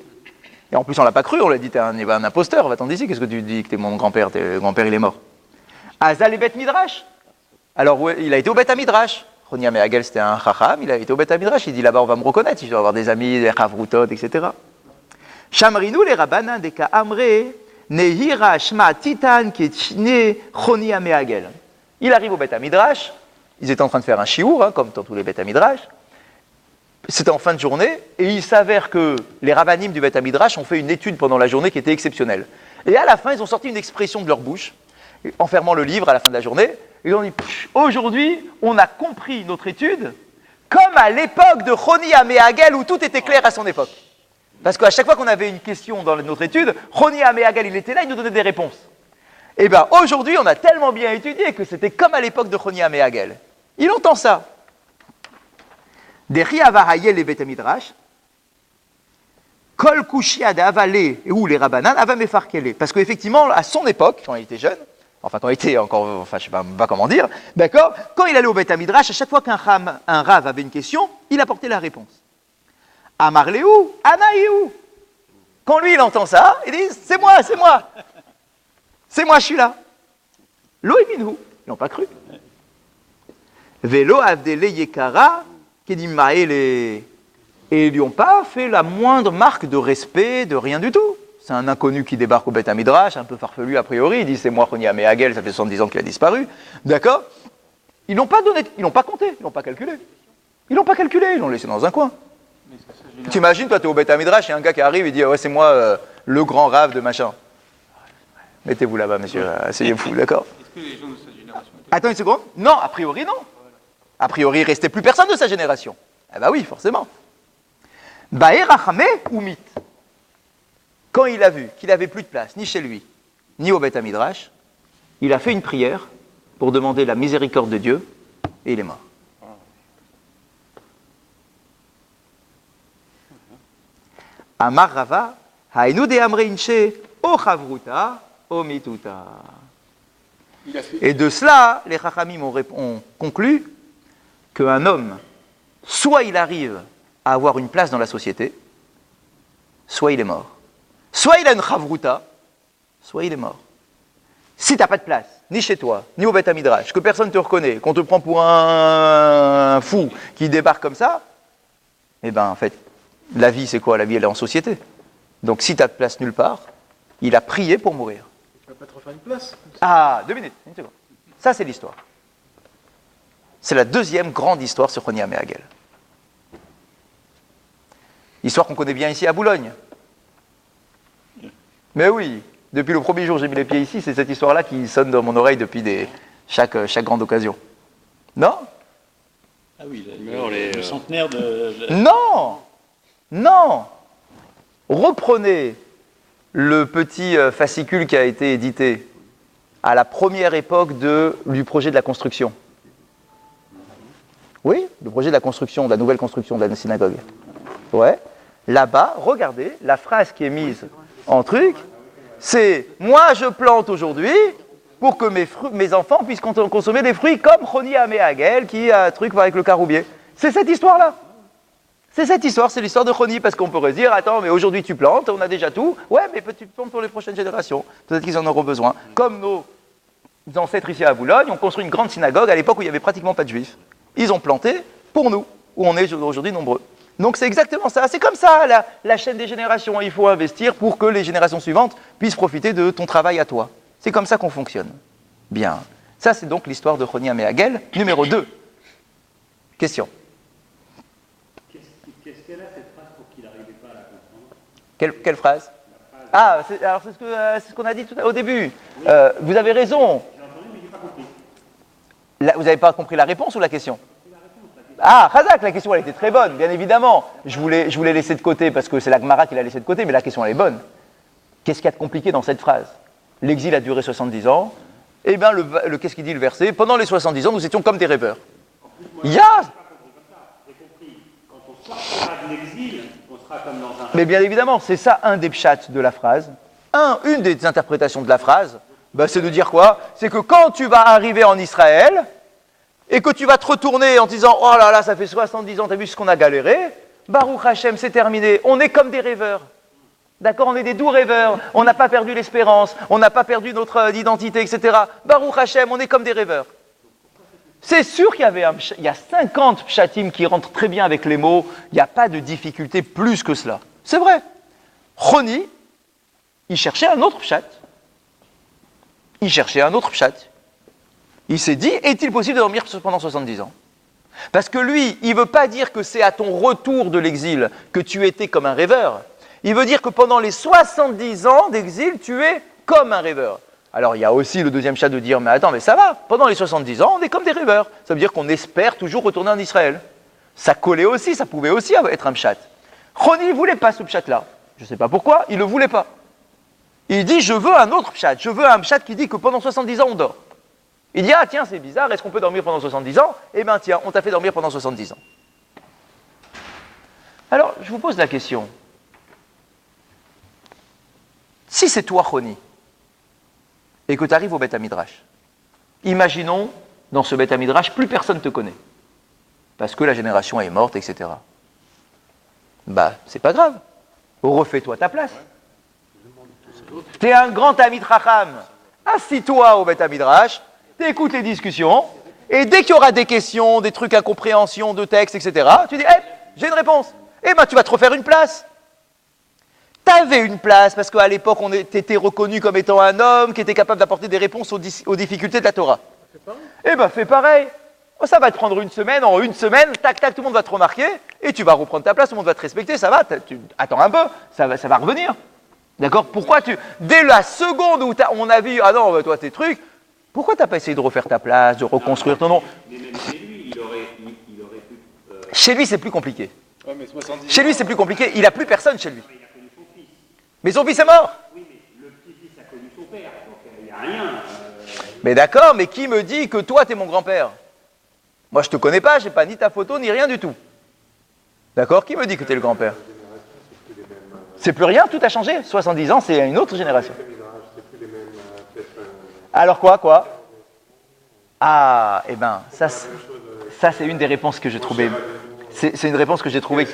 Et en plus, on l'a pas cru, on l'a dit, t'es un imposteur, va-t'en d'ici, qu'est-ce que tu dis que t'es mon grand-père, le grand-père il est mort. Azal et Bet Midrash. Alors, il a été au Bet Midrash. Choni Améagel, c'était un chacham, il a été au Bet Midrash, il dit là-bas, on va me reconnaître, je dois avoir des amis, des chavroutot, etc. Shamrinou les rabbanan de Ka'amre, Nehira Shma Titan, qui est né Choni Améagel. Il arrive au Bet Midrash, ils étaient en train de faire un chiour, comme dans tous les Bet Midrash. C'était en fin de journée, et il s'avère que les rabbanim du Bet Midrash ont fait une étude pendant la journée qui était exceptionnelle. Et à la fin, ils ont sorti une expression de leur bouche, en fermant le livre à la fin de la journée. Ils ont dit, aujourd'hui, on a compris notre étude comme à l'époque de Choni Améhagel où tout était clair à son époque. Parce qu'à chaque fois qu'on avait une question dans notre étude, Choni Améhagel, il était là, il nous donnait des réponses. Eh bien, aujourd'hui, on a tellement bien étudié que c'était comme à l'époque de Choni Améhagel. Il entend ça. Dechi Avahayel et Bet Midrash, Kol Kushia d'Avalé ou les Rabbanan, Avamefarkele. Parce qu'effectivement, à son époque, quand il était jeune, enfin quand il était encore, enfin je sais pas comment dire, d'accord, quand il allait au Bet Midrash, à chaque fois qu'un Rav avait une question, il apportait la réponse. Amar Léou, Anaïou. Quand lui, il entend ça, il dit, c'est moi, je suis là. Loïminhu, ils n'ont pas cru. Velo Avdele Yekara, Kedimaele. Et ils lui ont pas fait la moindre marque de respect, de rien du tout. C'est un inconnu qui débarque au Beth Midrash, un peu farfelu a priori, il dit c'est moi Choni Améhagel, ça fait 70 ans qu'il a disparu. D'accord? Ils n'ont pas donné, ils n'ont pas compté, ils n'ont pas calculé. Ils l'ont laissé dans un coin. T'imagines, toi, tu es au Beth Midrash, il y a un gars qui arrive et dit ouais, c'est moi le grand rave de machin. Mettez-vous là-bas, monsieur, asseyez-vous, d'accord? Est-ce que les gens de sa génération... Attends une seconde. Non, a priori, non. A priori, il ne restait plus personne de sa génération. Eh ben oui, forcément. Baerachame ou mit. Quand il a vu qu'il n'avait plus de place, ni chez lui, ni au Beth Midrash, il a fait une prière pour demander la miséricorde de Dieu, et il est mort. Amar Rava, hainu de amre inche, o chavruta, o mituta. Et de cela, les Chachamim ont conclu qu'un homme, soit il arrive à avoir une place dans la société, soit il est mort. Soit il a une chavruta, soit il est mort. Si tu n'as pas de place, ni chez toi, ni au Beth Midrash, que personne ne te reconnaît, qu'on te prend pour un fou qui débarque comme ça, eh bien, en fait, la vie, c'est quoi? La vie, elle est en société. Donc, si tu n'as de place nulle part, il a prié pour mourir. Tu vas pas te refaire une place? Ah, 2 minutes, une seconde. Ça, c'est l'histoire. C'est la deuxième grande histoire sur Choni Améhagel. Histoire qu'on connaît bien ici à Boulogne. Mais oui, depuis le premier jour où j'ai mis les pieds ici, c'est cette histoire-là qui sonne dans mon oreille depuis chaque grande occasion. Non? Ah oui, le centenaire de... Non. Reprenez le petit fascicule qui a été édité à la première époque du projet de la construction. Oui, le projet de la construction, de la nouvelle construction de la synagogue. Ouais. Là-bas, regardez, la phrase qui est mise en truc, c'est « Moi, je plante aujourd'hui pour que mes enfants puissent consommer des fruits comme Choni Améhagel qui a un truc avec le caroubier. » C'est cette histoire-là. C'est cette histoire, c'est l'histoire de Choni, parce qu'on pourrait se dire « Attends, mais aujourd'hui tu plantes, on a déjà tout. Ouais, mais tu plantes pour les prochaines générations. Peut-être qu'ils en auront besoin. » Comme nos ancêtres ici à Boulogne ont construit une grande synagogue à l'époque où il n'y avait pratiquement pas de juifs. Ils ont planté pour nous, où on est aujourd'hui nombreux. Donc c'est exactement ça. C'est comme ça, la chaîne des générations. Il faut investir pour que les générations suivantes puissent profiter de ton travail à toi. C'est comme ça qu'on fonctionne. Bien. Ça, c'est donc l'histoire de Choni Améhagel, numéro 2. Question. Qu'est-ce qu'elle a cette phrase pour qu'il n'arrivait pas à la comprendre? Quelle phrase? Ah, c'est ce qu'on a dit au début. Vous avez raison. J'ai entendu, mais je n'ai pas compris. Vous n'avez pas compris la réponse ou la question? Ah, Khazak, la question elle était très bonne, bien évidemment. Je voulais laisser de côté parce que c'est la Gemara qui l'a laissé de côté, mais la question elle est bonne. Qu'est-ce qu'il y a de compliqué dans cette phrase? L'exil a duré 70 ans. Eh bien, qu'est-ce qu'il dit le verset? Pendant les 70 ans, nous étions comme des rêveurs. J'ai compris. Quand on sortira de l'exil, on sera comme dans un rêve. Mais bien évidemment, c'est ça un des pshats de la phrase. Une des interprétations de la phrase, c'est de dire quoi? C'est que quand tu vas arriver en Israël, et que tu vas te retourner en disant « Oh là là, ça fait 70 ans, t'as vu ce qu'on a galéré, Baruch Hashem, c'est terminé, on est comme des rêveurs. » D'accord? On est des doux rêveurs, on n'a pas perdu l'espérance, on n'a pas perdu notre identité, etc. Baruch Hashem, on est comme des rêveurs. C'est sûr qu'il y a 50 pshatim qui rentrent très bien avec les mots, il n'y a pas de difficulté plus que cela. C'est vrai. Choni, il cherchait un autre pshat. Il s'est dit, est-il possible de dormir pendant 70 ans? Parce que lui, il ne veut pas dire que c'est à ton retour de l'exil que tu étais comme un rêveur. Il veut dire que pendant les 70 ans d'exil, tu es comme un rêveur. Alors il y a aussi le deuxième chat de dire, mais attends, mais ça va, pendant les 70 ans, on est comme des rêveurs. Ça veut dire qu'on espère toujours retourner en Israël. Ça collait aussi, ça pouvait aussi être un pshat. Roni ne voulait pas ce pshat-là. Je ne sais pas pourquoi, il ne le voulait pas. Il dit, je veux un autre pshat. Je veux un pshat qui dit que pendant 70 ans, on dort. Il dit, ah tiens, c'est bizarre, est-ce qu'on peut dormir pendant 70 ans? Eh bien tiens, on t'a fait dormir pendant 70 ans. Alors, je vous pose la question. Si c'est toi, Roni, et que tu arrives au Beth Midrash, imaginons, dans ce Beth Midrash, plus personne ne te connaît. Parce que la génération est morte, etc. Bah, c'est pas grave. Refais-toi ta place. T'es un grand Talmid Chacham. Assis-toi au Beth Midrash, t'écoutes les discussions, et dès qu'il y aura des questions, des trucs incompréhension de texte, etc., tu dis, hey, j'ai une réponse. Eh ben, tu vas te refaire une place. T'avais une place parce qu'à l'époque, on était reconnu comme étant un homme qui était capable d'apporter des réponses aux difficultés de la Torah. Eh ben, fais pareil. Oh, ça va te prendre une semaine. En une semaine, tac, tac, tout le monde va te remarquer et tu vas reprendre ta place. Tout le monde va te respecter. Ça va. Attends un peu. Ça va revenir. D'accord? Pourquoi dès la seconde où on a vu, ah non, toi, tes trucs, pourquoi t'as pas essayé de refaire ta place, de reconstruire ton nom? Mais même chez lui, il aurait pu. Chez lui, c'est plus compliqué. Ouais, mais 70 Chez lui, c'est plus compliqué. Il n'a plus personne chez lui. Il a connu son fils. Mais son fils est mort. Oui, mais le petit-fils a connu son père. Donc il n'y a rien. Mais d'accord, mais qui me dit que toi, t'es mon grand-père? Moi, je te connais pas, j'ai pas ni ta photo, ni rien du tout. D'accord? Qui me dit que t'es le grand-père? C'est plus rien, tout a changé. 70 ans, c'est une autre génération. Alors quoi? Ah, eh ben, ça c'est une des réponses que j'ai trouvées. C'est une réponse que j'ai trouvée.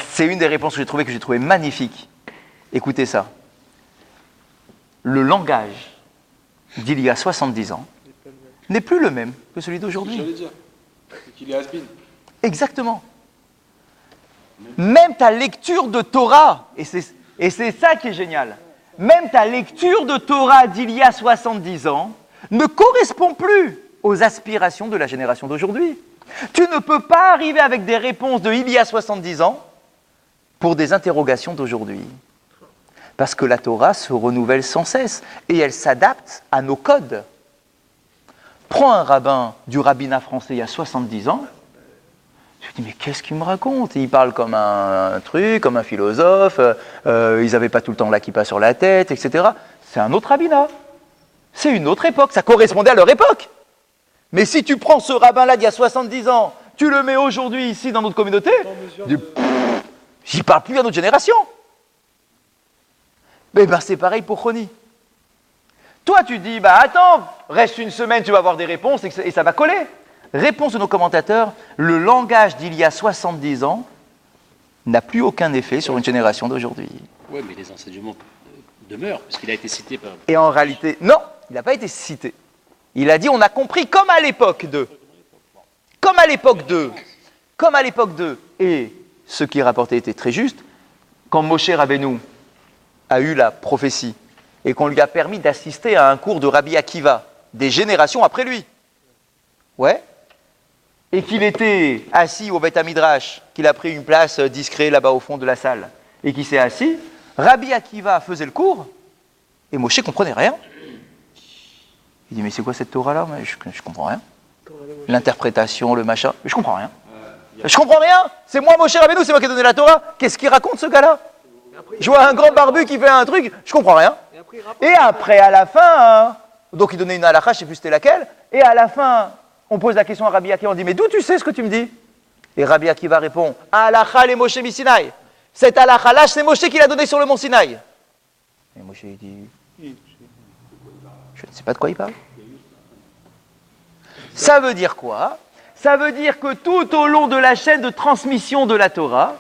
C'est une des réponses que j'ai trouvée magnifique. Écoutez ça. Le langage d'il y a 70 ans n'est plus le même que celui d'aujourd'hui. J'allais dire. C'est qu'il est has-been. Exactement. Même ta lecture de Torah, et c'est ça qui est génial, même ta lecture de Torah d'il y a 70 ans ne correspond plus aux aspirations de la génération d'aujourd'hui. Tu ne peux pas arriver avec des réponses de il y a 70 ans pour des interrogations d'aujourd'hui. Parce que la Torah se renouvelle sans cesse et elle s'adapte à nos codes. Prends un rabbin du rabbinat français il y a 70 ans, je me dis, mais qu'est-ce qu'il me raconte? Il parle comme un truc, comme un philosophe, ils n'avaient pas tout le temps la kippa sur la tête, etc. C'est un autre rabbinat. C'est une autre époque, ça correspondait à leur époque. Mais si tu prends ce rabbin-là d'il y a 70 ans, tu le mets aujourd'hui ici dans notre communauté, j'y parle plus à notre génération. Mais ben c'est pareil pour Roni. Toi tu dis, bah attends, reste une semaine, tu vas avoir des réponses et ça va coller. Réponse de nos commentateurs, le langage d'il y a 70 ans n'a plus aucun effet sur une génération d'aujourd'hui. Oui, mais les enseignements demeurent, puisqu'il a été cité par... Et en réalité, non, il n'a pas été cité. Il a dit, on a compris comme à l'époque de. Comme à l'époque de. Comme à l'époque de. Et ce qui est rapporté était très juste. Quand Moshe Rabbeinu a eu la prophétie et qu'on lui a permis d'assister à un cours de Rabbi Akiva des générations après lui. Ouais. Et qu'il était assis au Beth Midrash, qu'il a pris une place discrète là-bas au fond de la salle, et qu'il s'est assis, Rabbi Akiva faisait le cours, et Moshe ne comprenait rien. Il dit, mais c'est quoi cette Torah-là? Je comprends rien. L'interprétation, le machin, mais je comprends rien. Je comprends rien. C'est moi, Moshe Rabbeinu, c'est moi qui ai donné la Torah. Qu'est-ce qu'il raconte, ce gars-là? Je vois un grand barbu qui fait un truc, je comprends rien. Et après, à la fin, donc il donnait une halakha, je ne sais plus c'était laquelle, et à la fin, on pose la question à Rabbi Akiva, on dit, mais d'où tu sais ce que tu me dis? Et Rabbi Akiva répond, halakha les Moshe Sinaï. Cette halakha-là, c'est Moshe qui l'a donné sur le mont Sinaï. Et Moshe il dit, je ne sais pas de quoi il parle. Ça veut dire quoi? Ça veut dire que tout au long de la chaîne de transmission de la Torah,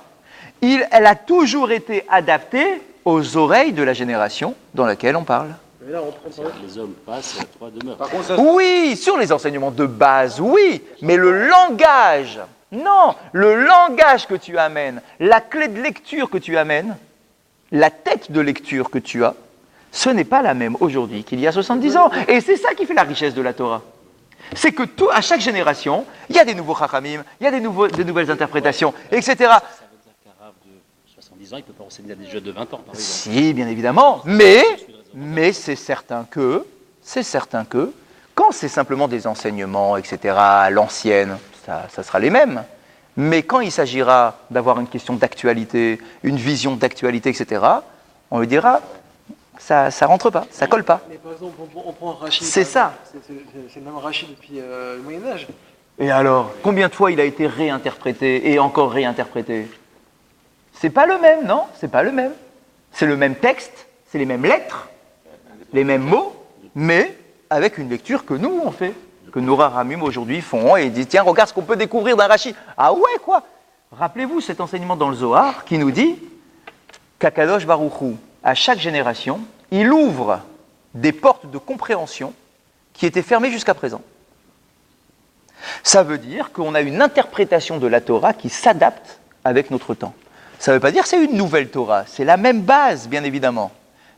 elle a toujours été adaptée aux oreilles de la génération dans laquelle on parle. Les hommes passent et la Torah demeure. Par contre, ça, Oui, sur les enseignements de base, oui, mais le langage, non, le langage que tu amènes, la clé de lecture que tu amènes, la tête de lecture que tu as, ce n'est pas la même aujourd'hui qu'il y a 70 ans. Et c'est ça qui fait la richesse de la Torah. C'est que à chaque génération, il y a des nouveaux chachamim, il y a des nouvelles interprétations, etc. Ça veut dire qu'un rave de 70 ans, il ne peut pas enseigner à des jeunes de 20 ans, par exemple. Si, bien évidemment, mais c'est certain que, quand c'est simplement des enseignements, etc., à l'ancienne, ça sera les mêmes. Mais quand il s'agira d'avoir une question d'actualité, une vision d'actualité, etc., on lui dira, ça rentre pas, ça colle pas. Mais par exemple, on prend Rachid. C'est ça. C'est le même Rachid depuis le Moyen-Âge. Et alors, combien de fois il a été réinterprété et encore réinterprété? C'est pas le même, non? C'est pas le même. C'est le même texte, c'est les mêmes lettres, les mêmes mots, mais avec une lecture que nous on fait, que nos Rahamim aujourd'hui font, et ils disent, tiens, regarde ce qu'on peut découvrir d'un Rashi. Ah ouais, quoi? Rappelez-vous cet enseignement dans le Zohar qui nous dit qu'Akadosh Baruch Hu, à chaque génération, il ouvre des portes de compréhension qui étaient fermées jusqu'à présent. Ça veut dire qu'on a une interprétation de la Torah qui s'adapte avec notre temps. Ça ne veut pas dire que c'est une nouvelle Torah, c'est la même base, bien évidemment.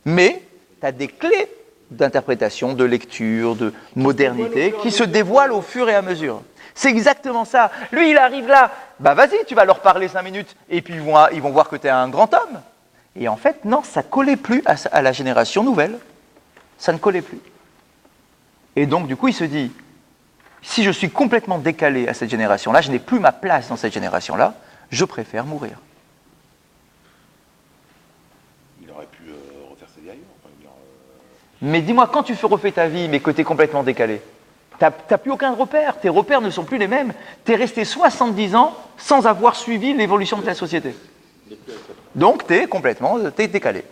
Mais tu as des clés d'interprétation, de lecture, de modernité qui se dévoilent au fur et à mesure. C'est exactement ça. Lui, il arrive là, bah vas-y, tu vas leur parler 5 minutes, et puis ils vont voir que tu es un grand homme. Et en fait, non, ça ne collait plus à la génération nouvelle. Ça ne collait plus. Et donc, du coup, il se dit, si je suis complètement décalé à cette génération-là, je n'ai plus ma place dans cette génération-là, je préfère mourir. Il aurait pu refaire sa vie ailleurs. Enfin, Mais dis-moi, quand tu refais ta vie, mais que tu es complètement décalé, tu n'as plus aucun repère, tes repères ne sont plus les mêmes. Tu es resté 70 ans sans avoir suivi l'évolution de la société. Donc tu es complètement décalé.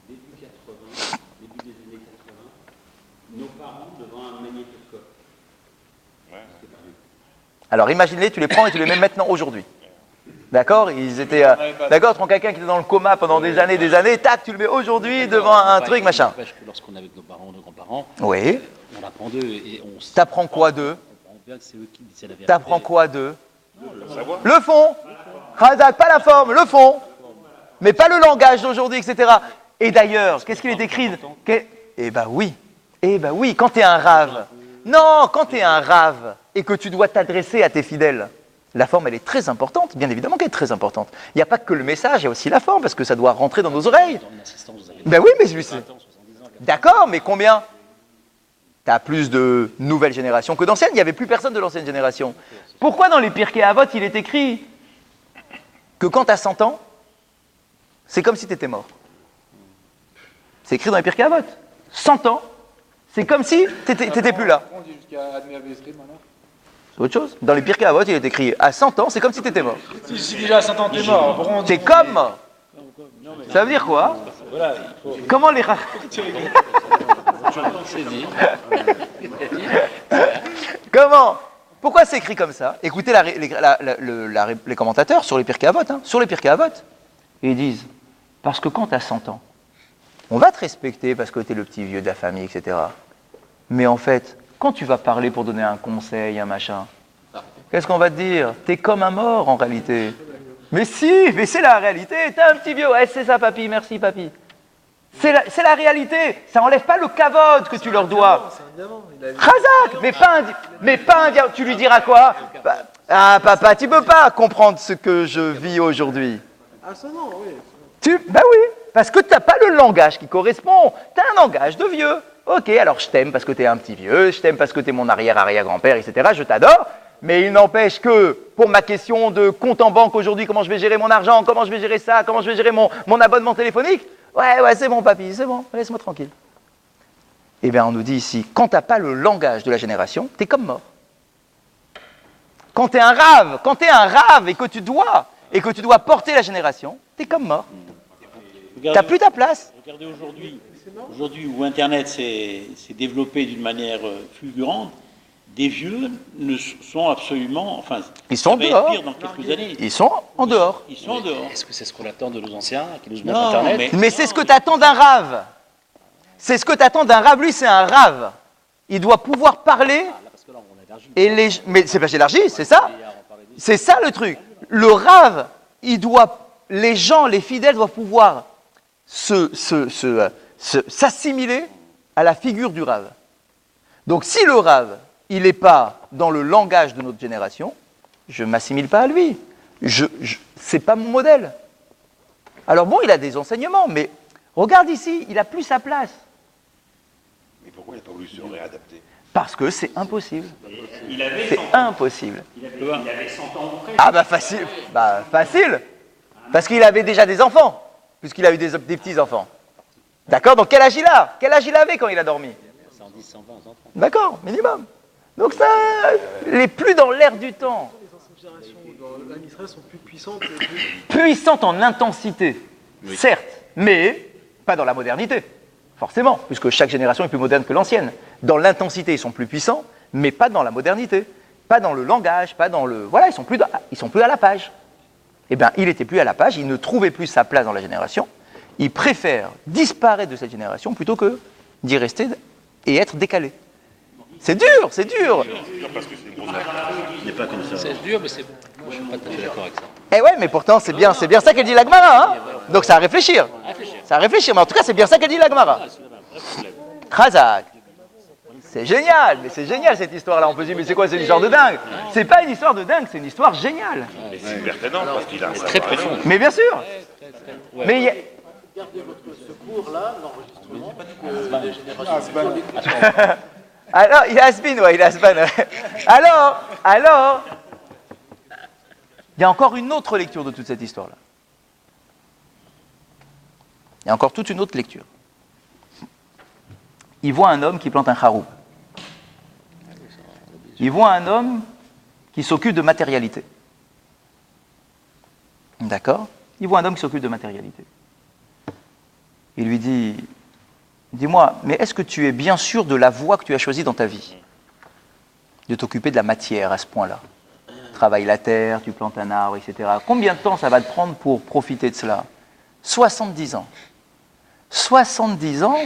Début 80, début des années 80, nos parents devant un magnétoscope. Alors imagine-les, tu les prends et tu les mets maintenant aujourd'hui. D'accord? Ils étaient. D'accord, tu prends quelqu'un qui était dans le coma pendant des années, tac, tu le mets aujourd'hui devant un truc, machin. N'empêche que lorsqu'on est avec nos parents, nos grands-parents, Oui. on apprend d'eux et on T'apprends quoi d'eux? On comprend bien que c'est eux qui disent la vérité. T'apprends quoi d'eux? Le fond. Khazak, pas la forme, le fond. Mais pas le langage d'aujourd'hui, etc. Et d'ailleurs, qu'est-ce qu'il est écrit? Eh ben oui. Quand tu es un rave. Non, quand tu es un rave et que tu dois t'adresser à tes fidèles, la forme, elle est très importante. Bien évidemment qu'elle est très importante. Il n'y a pas que le message, il y a aussi la forme, parce que ça doit rentrer dans nos oreilles. Ben oui, mais je sais. D'accord, mais combien? Tu as plus de nouvelles générations que d'anciennes. Il n'y avait plus personne de l'ancienne génération. Pourquoi dans les Pirkei Avot, il est écrit que quand tu as 100 ans, c'est comme si tu étais mort? C'est écrit dans les Pirkei Avot. 100 ans, c'est comme si tu n'étais plus là. On dit jusqu'à Admé Avestrid maintenant. C'est autre chose. Dans les Pirkei Avot, il est écrit à 100 ans, c'est comme si tu étais mort. Si déjà à 100 ans t'es mort, pourquoi on dit T'es comme mort. Ça veut dire quoi? Comment les Comment? Pourquoi c'est écrit comme ça? Écoutez les commentateurs sur les Pirkei Avot, sur les Pirkei Avot. Ils disent, parce que quand tu as 100 ans, on va te respecter parce que tu es le petit vieux de la famille, etc. Mais en fait, quand tu vas parler pour donner un conseil, un machin, qu'est-ce qu'on va te dire? T'es comme un mort en réalité. Mais si, mais c'est la réalité. T'es un petit vieux. Ouais, c'est ça, papy. Merci, papy. C'est la réalité. Ça enlève pas le kavod que tu leur dois. Khazak, mais pas un diable. Tu lui diras quoi? Ah, papa, tu peux pas comprendre ce que je vis aujourd'hui. Ah, ça non, oui. Bah oui, parce que t'as pas le langage qui correspond. T'as un langage de vieux. Ok, alors je t'aime parce que t'es un petit vieux, je t'aime parce que t'es mon arrière-arrière-grand-père, etc. Je t'adore. Mais il n'empêche que, pour ma question de compte en banque aujourd'hui, comment je vais gérer mon argent, comment je vais gérer ça, comment je vais gérer mon abonnement téléphonique, ouais, c'est bon, papy, c'est bon, laisse-moi tranquille. Eh bien, on nous dit ici, quand tu n'as pas le langage de la génération, tu es comme mort. Quand tu es un rave et que tu dois porter la génération, tu es comme mort. Tu n'as plus ta place. Regardez aujourd'hui où Internet s'est développé d'une manière fulgurante, des vieux ne sont absolument... Enfin, ils sont ça va dehors. être pire dans quelques années. Ils sont en dehors. Ils sont en dehors. Est-ce que c'est ce qu'on attend de nos anciens qui nous montrent Non, Internet? Mais c'est ce que tu attends d'un rave. C'est ce que tu attends d'un rave. Lui, c'est un rave. Il doit pouvoir parler. Parce que là, on élargit. Mais c'est pas élargi, c'est ça. C'est ça le truc. Le rave, les gens, les fidèles doivent pouvoir s'assimiler à la figure du rave. Donc si le rave, il n'est pas dans le langage de notre génération, je ne m'assimile pas à lui. c'est pas mon modèle. Alors bon, il a des enseignements, mais regarde ici, il a plus sa place. Mais pourquoi il n'a pas voulu se réadapter? Parce que c'est impossible. Il avait C'est 100 ans. impossible. Il avait 100 ans ou presque. Ah bah facile. Bah facile. Parce qu'il avait déjà des enfants, puisqu'il a eu des petits-enfants. D'accord? Donc quel âge il a? Quel âge il avait quand il a dormi? 110, 120 enfants. D'accord, minimum. Donc ça, il n'est plus dans l'air du temps. Les anciennes générations dans l'Israël sont plus puissantes. Et plus... Puissante en intensité, certes, mais pas dans la modernité. Forcément, puisque chaque génération est plus moderne que l'ancienne. Dans l'intensité, ils sont plus puissants, mais pas dans la modernité. Pas dans le langage, pas dans le... Voilà, ils sont plus à la page. Eh bien, il n'était plus à la page, il ne trouvait plus sa place dans la génération. Il préfère disparaître de cette génération plutôt que d'y rester et être décalé. C'est dur, c'est dur. Parce que c'est une grosse Il n'est pas comme ça. C'est dur, mais c'est. Moi, je suis pas tout à fait d'accord avec ça. Eh ouais, mais pourtant, c'est bien ça qu'elle dit la Gemara, hein. Donc c'est à réfléchir. C'est à réfléchir, mais en tout cas, c'est bien ça qu'elle dit la Gemara. Khazak. C'est génial, mais c'est génial cette histoire-là. On peut se dire, mais c'est quoi, c'est une histoire de dingue? C'est pas une histoire de dingue, c'est une histoire géniale. Mais c'est pertinent parce qu'il a un Très savoir. profond. Mais bien sûr. Mais il y a- Gardez votre secours là, l'enregistrement, que les générations Alors, il a Asbin, ouais, il a Asbin. Ouais. Alors, il y a encore une autre lecture de toute cette histoire-là. Il y a encore toute une autre lecture. Il voit un homme qui plante un charoub. Il voit un homme qui s'occupe de matérialité. D'accord? Il voit un homme qui s'occupe de matérialité. Il lui dit, dis-moi, mais est-ce que tu es bien sûr de la voie que tu as choisie dans ta vie? De t'occuper de la matière à ce point-là. Travaille la terre, tu plantes un arbre, etc. Combien de temps ça va te prendre pour profiter de cela? 70 ans. 70 ans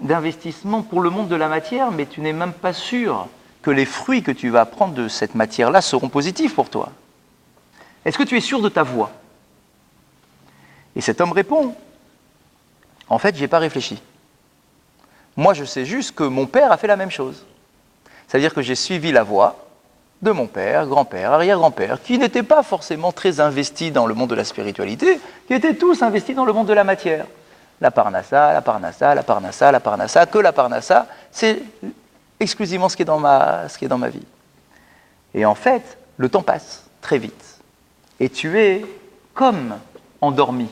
d'investissement pour le monde de la matière, mais tu n'es même pas sûr que les fruits que tu vas prendre de cette matière-là seront positifs pour toi. Est-ce que tu es sûr de ta voie? Et cet homme répond, en fait, je n'ai pas réfléchi. Moi, je sais juste que mon père a fait la même chose. C'est-à-dire que j'ai suivi la voie de mon père, grand-père, arrière-grand-père, qui n'étaient pas forcément très investis dans le monde de la spiritualité, qui étaient tous investis dans le monde de la matière. La parnassa, la parnassa, la parnassa, la parnassa, que la parnassa, c'est exclusivement ce qui est dans ma vie. Et en fait, le temps passe très vite. Et tu es comme endormi.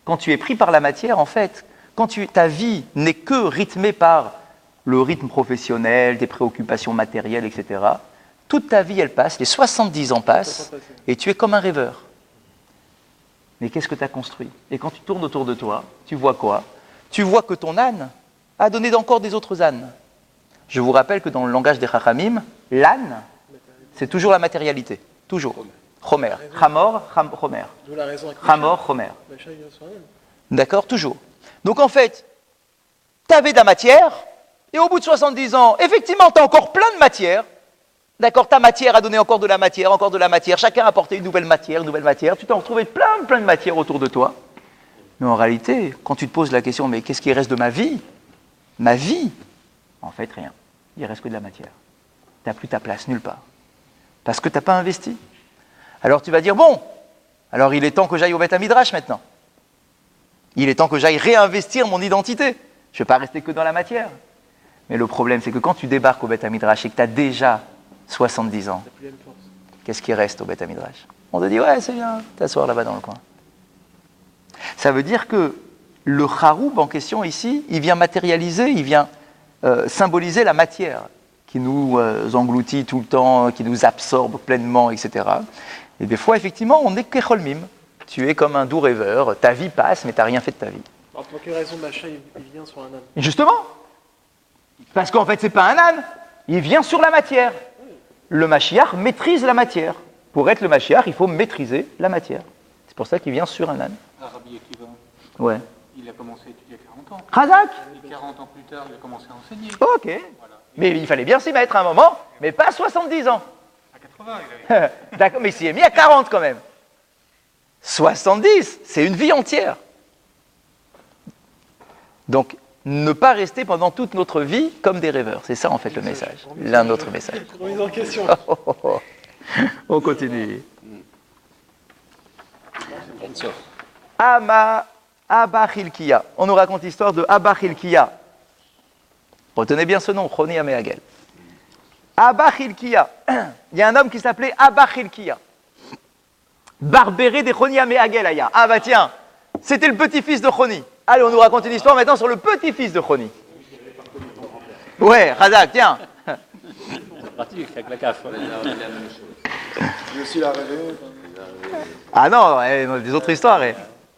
Quand tu es pris par la matière, en fait, ta vie n'est que rythmée par le rythme professionnel, des préoccupations matérielles, etc., toute ta vie, elle passe, les 70 ans passent, et tu es comme un rêveur. Mais qu'est-ce que tu as construit? Et quand tu tournes autour de toi, tu vois quoi? Tu vois que ton âne a donné encore des autres ânes. Je vous rappelle que dans le langage des Chachamim, l'âne, c'est toujours la matérialité. Toujours. Chomer. Chamor, Chomer. D'où la raison avec Chamor, Chomer. Macha, il vient sur un homme. D'accord? Toujours. Donc en fait, tu avais de la matière, et au bout de 70 ans, effectivement, tu as encore plein de matière. D'accord? Ta matière a donné encore de la matière, encore de la matière. Chacun a apporté une nouvelle matière, une nouvelle matière. Tu t'en retrouvé plein de matière autour de toi. Mais en réalité, quand tu te poses la question, mais qu'est-ce qui reste de ma vie? Ma vie, en fait, rien. Il reste que de la matière. Tu n'as plus ta place nulle part. Parce que tu n'as pas investi. Alors tu vas dire, bon, alors il est temps que j'aille au Beth Midrash maintenant. Il est temps que j'aille réinvestir mon identité. Je ne vais pas rester que dans la matière. Mais le problème, c'est que quand tu débarques au Beth Midrash et que tu as déjà 70 ans, qu'est-ce qui reste au Beth Midrash? On te dit, ouais, c'est bien, t'asseoir là-bas dans le coin. Ça veut dire que le charoub en question ici, il vient matérialiser, il vient symboliser la matière qui nous engloutit tout le temps, qui nous absorbe pleinement, etc. Et des fois, effectivement, on est kecholmim. Tu es comme un doux rêveur, ta vie passe, mais tu n'as rien fait de ta vie. Alors, pour quelle raison Macha, il vient sur un âne? Justement, parce qu'en fait, c'est pas un âne, il vient sur la matière. Le Mashiach maîtrise la matière. Pour être le Mashiach, il faut maîtriser la matière. C'est pour ça qu'il vient sur un âne. Rabbi Akiva, Ouais. il a commencé à étudier à 40 ans. Razak. Et 40 ans plus tard, il a commencé à enseigner. Ok. Voilà. Mais il fallait bien s'y mettre à un moment, mais pas à 70 ans. À 80, il avait. D'accord, mais il s'y est mis à 40 quand même. 70, c'est une vie entière. Donc, ne pas rester pendant toute notre vie comme des rêveurs. C'est ça, en fait, le message. L'un autre message. Remise en question. On continue. Ensof. Abba Chilkiya. On nous raconte l'histoire de Abba Chilkiya. Retenez bien ce nom, Choni Améagel. Abba Chilkiya. Il y a un homme qui s'appelait Abba Chilkiya. Barbéré des Choni Améagel, Aya. Ah bah tiens, c'était le petit-fils de Choni. Allez, on nous raconte une histoire maintenant sur le petit-fils de Choni. Ouais, Razak, tiens. C'est pratique avec la CAF. J'ai aussi la rêvé. Ah non, on a des autres histoires.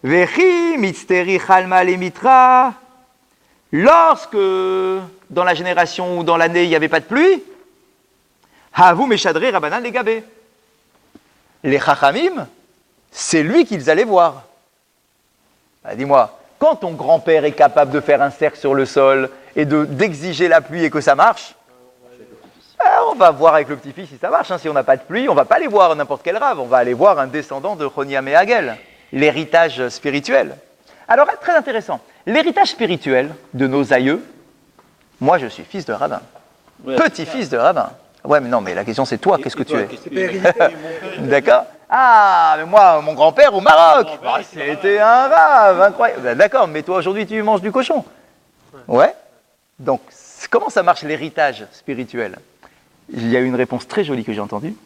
Vechi, Mitsteri, Chalma, Lemitra. Lorsque, dans la génération ou dans l'année, il n'y avait pas de pluie, Havu, Meshadri, Rabbanan, les Gabé. Les Chachamim, c'est lui qu'ils allaient voir. Ah, dis-moi, quand ton grand-père est capable de faire un cercle sur le sol et d'exiger la pluie et que ça marche, on va voir avec le petit-fils si ça marche. Hein. Si on n'a pas de pluie, on ne va pas aller voir n'importe quel rave. On va aller voir un descendant de Choni Améagel, l'héritage spirituel. Alors, très intéressant. L'héritage spirituel de nos aïeux, moi je suis fils de rabbin. Ouais. Petit-fils de rabbin. Ouais, mais non, mais la question c'est toi, qu'est-ce que tu es? C'est pas héréditaire. D'accord? Ah, mais moi, mon grand-père au Maroc, c'était un rave, incroyable. Ben, d'accord, mais toi aujourd'hui tu manges du cochon. Ouais. Donc, comment ça marche l'héritage spirituel? Il y a une réponse très jolie que j'ai entendue,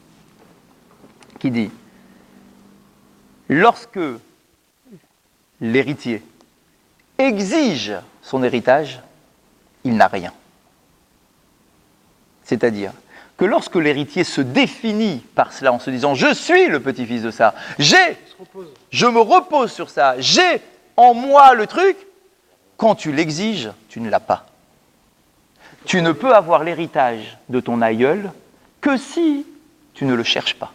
qui dit, lorsque l'héritier exige son héritage, il n'a rien. C'est-à-dire que lorsque l'héritier se définit par cela en se disant « je suis le petit-fils de ça, je me repose sur ça, j'ai en moi le truc », quand tu l'exiges, tu ne l'as pas. Tu ne peux avoir l'héritage de ton aïeul que si tu ne le cherches pas.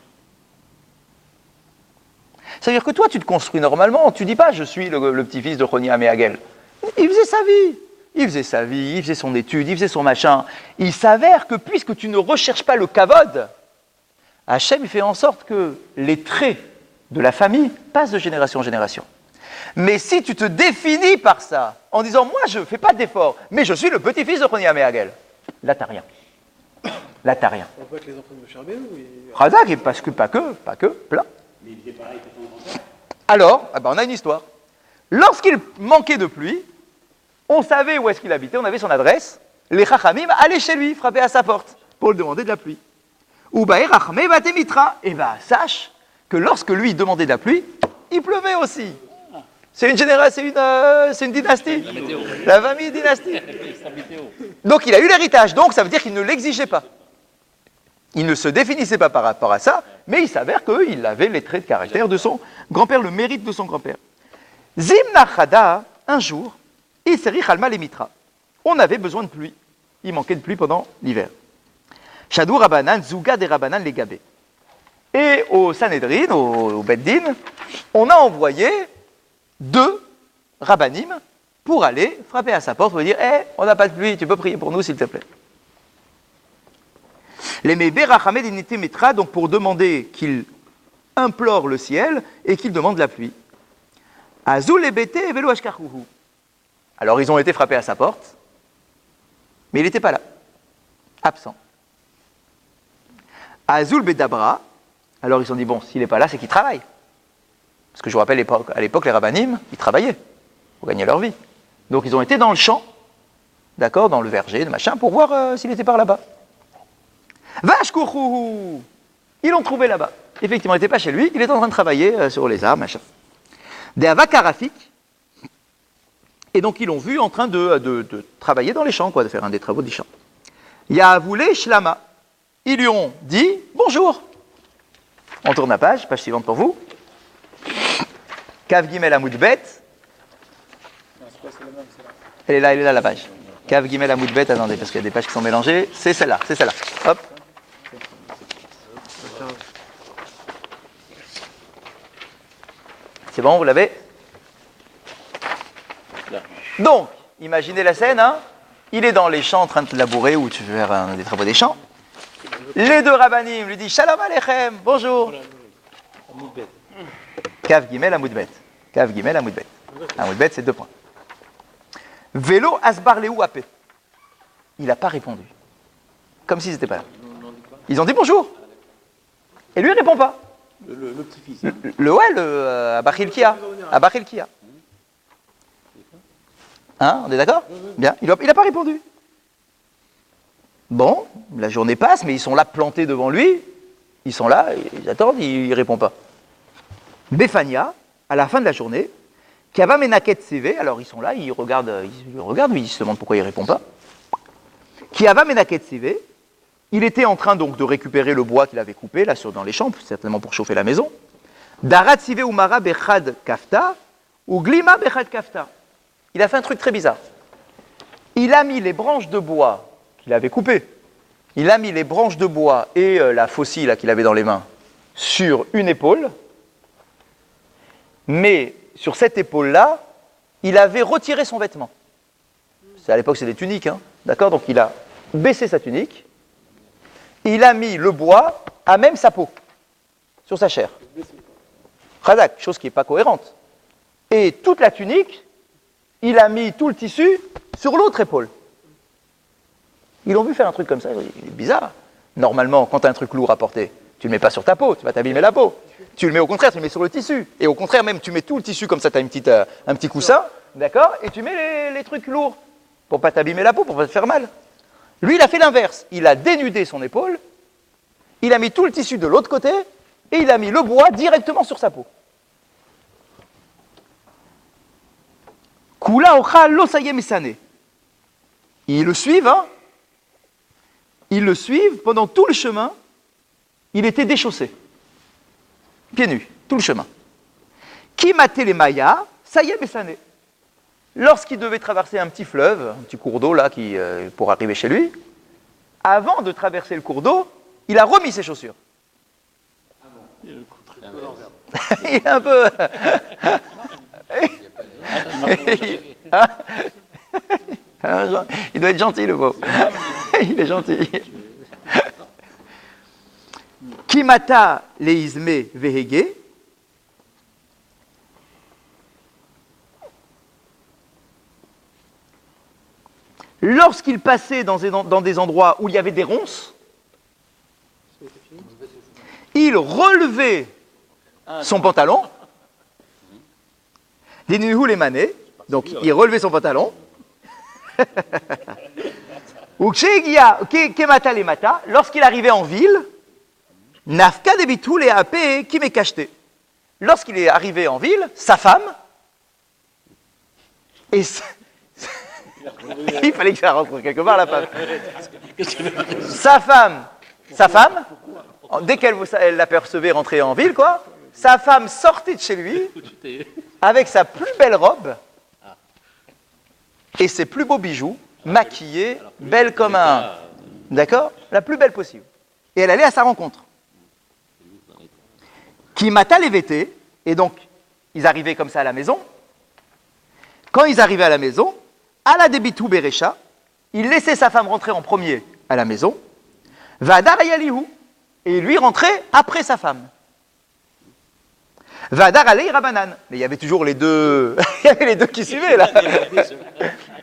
C'est-à-dire que toi, tu te construis normalement, tu ne dis pas « je suis le petit-fils de Choni Améagel ». Il faisait sa vie. Il faisait sa vie, il faisait son étude, il faisait son machin. Il s'avère que puisque tu ne recherches pas le kavod, Hachem fait en sorte que les traits de la famille passent de génération en génération. Mais si tu te définis par ça, en disant « moi je ne fais pas d'effort, mais je suis le petit-fils de Choni Améagel », là t'as rien. Là t'as rien. On peut avec les enfants de Moshe Rabbeinu. Razak, et parce que, pas que, plein. Alors, on a une histoire. Lorsqu'il manquait de pluie, on savait où est-ce qu'il habitait, on avait son adresse. Les Chachamim allaient chez lui, frapper à sa porte, pour lui demander de la pluie. Ou Rachme Batemitra. Et sache que lorsque lui demandait de la pluie, il pleuvait aussi. C'est une génération, c'est une dynastie. La famille dynastique. Donc il a eu l'héritage, donc ça veut dire qu'il ne l'exigeait pas. Il ne se définissait pas par rapport à ça, mais il s'avère qu'il avait les traits de caractère de son grand-père, le mérite de son grand-père. Zimna Chada, un jour, Iseri Chalma Lemitra. On avait besoin de pluie. Il manquait de pluie pendant l'hiver. Shadou Rabbanan, Zouga des Rabbanan les Gabé. Et au Sanhedrin, au Beddin, on a envoyé 2 Rabbanim pour aller frapper à sa porte pour dire « on n'a pas de pluie, tu peux prier pour nous s'il te plaît ». Les Mebe Rachamé d'Inité Mitra, donc pour demander qu'il implore le ciel et qu'il demande la pluie. Azul et Bété et Velo Ashkarouhou. Alors ils ont été frappés à sa porte, mais il n'était pas là, absent. Azul Bedabra, alors ils se sont dit, bon, s'il n'est pas là, c'est qu'il travaille. Parce que je vous rappelle, à l'époque, les rabbinim, ils travaillaient pour gagner leur vie. Donc ils ont été dans le champ, d'accord, dans le verger, le machin, pour voir s'il était par là-bas. Vashkouhou, ils l'ont trouvé là-bas. Effectivement, il n'était pas chez lui, il était en train de travailler sur les arbres, machin. Des avakarafik. Et donc ils l'ont vu en train de travailler dans les champs, quoi, de faire un des travaux des champs. Yahavule Shlama. Ils lui ont dit bonjour. On tourne la page suivante pour vous. Kav Gimel Amoudbet. Elle est là la page. Kav Gimel Amoudbet, attendez, parce qu'il y a des pages qui sont mélangées. C'est celle-là. Hop. C'est bon, vous l'avez? Donc, imaginez la scène, hein. Il est dans les champs en train de labourer ou de faire des travaux des champs. Les 2 rabbanim lui disent Shalom Aleichem, bonjour. Kav Gimel Amoudbet. Kav Gimel Amoudbet. Amoudbet, c'est 2 points. Vélo Asbar Léou Apé. Il n'a pas répondu. Comme s'ils n'étaient pas là. Ils ont dit bonjour. Et lui, il ne répond pas. Le petit-fils. Abba Hilkia. Abba Hilkia. Hein, on est d'accord? Bien, il n'a pas répondu. Bon, la journée passe, mais ils sont là plantés devant lui. Ils sont là, ils attendent, il ne répond pas. Befania, à la fin de la journée, Kava Menaket CV, alors ils sont là, ils regardent, ils se demandent pourquoi il ne répond pas. Kava Menaket CV, il était en train donc de récupérer le bois qu'il avait coupé, là, dans les champs, certainement pour chauffer la maison. Darat CV Umara Bechad Kafta, ou Glima Bechad Kafta. Il a fait un truc très bizarre. Il a mis les branches de bois qu'il avait coupées, il a mis les branches de bois et la faucille là, qu'il avait dans les mains sur une épaule, mais sur cette épaule-là, il avait retiré son vêtement. À l'époque, c'était des tuniques, hein, d'accord? Donc il a baissé sa tunique, il a mis le bois à même sa peau, sur sa chair. Khadak, chose qui n'est pas cohérente. Et toute la tunique, il a mis tout le tissu sur l'autre épaule. Ils l'ont vu faire un truc comme ça, il est bizarre. Normalement, quand tu as un truc lourd à porter, tu ne le mets pas sur ta peau, tu vas t'abîmer la peau. Tu le mets au contraire, tu le mets sur le tissu. Et au contraire, même, tu mets tout le tissu comme ça, tu as un petit coussin, d'accord? Et tu mets les trucs lourds pour pas t'abîmer la peau, pour pas te faire mal. Lui, il a fait l'inverse. Il a dénudé son épaule, il a mis tout le tissu de l'autre côté, et il a mis le bois directement sur sa peau. Kula ocha losaye misane. Ils le suivent, hein? Ils le suivent pendant tout le chemin. Il était déchaussé, pieds nus, tout le chemin. Qui matait les mayas, ça y est, Bessané. Lorsqu'il devait traverser un petit fleuve, un petit cours d'eau là, pour arriver chez lui, avant de traverser le cours d'eau, il a remis ses chaussures. Il est un peu. Il doit être gentil, le beau. Il est gentil. Kimata leizme vehege. Lorsqu'il passait dans des endroits où il y avait des ronces, il relevait son pantalon. Donc il relevait son pantalon. Lorsqu'il arrivait en ville, Nafka debitul et AP qui m'est cacheté. Lorsqu'il est arrivé en ville, sa femme, et il fallait que ça rentre quelque part la femme. Sa femme, dès qu'elle l'apercevait rentrer en ville, quoi, sa femme sortait de chez lui avec sa plus belle robe et ses plus beaux bijoux, maquillée, belle comme un... D'accord? La plus belle possible. Et elle allait à sa rencontre. Qui mata les VT, et donc, ils arrivaient comme ça à la maison. Quand ils arrivaient à la maison, à la débitou Berecha, il laissait sa femme rentrer en premier à la maison, Vadar Ayalihu, et lui rentrait après sa femme. Vadar Alei Rabanan. Mais il y avait toujours les deux. Il y avait les deux qui suivaient là.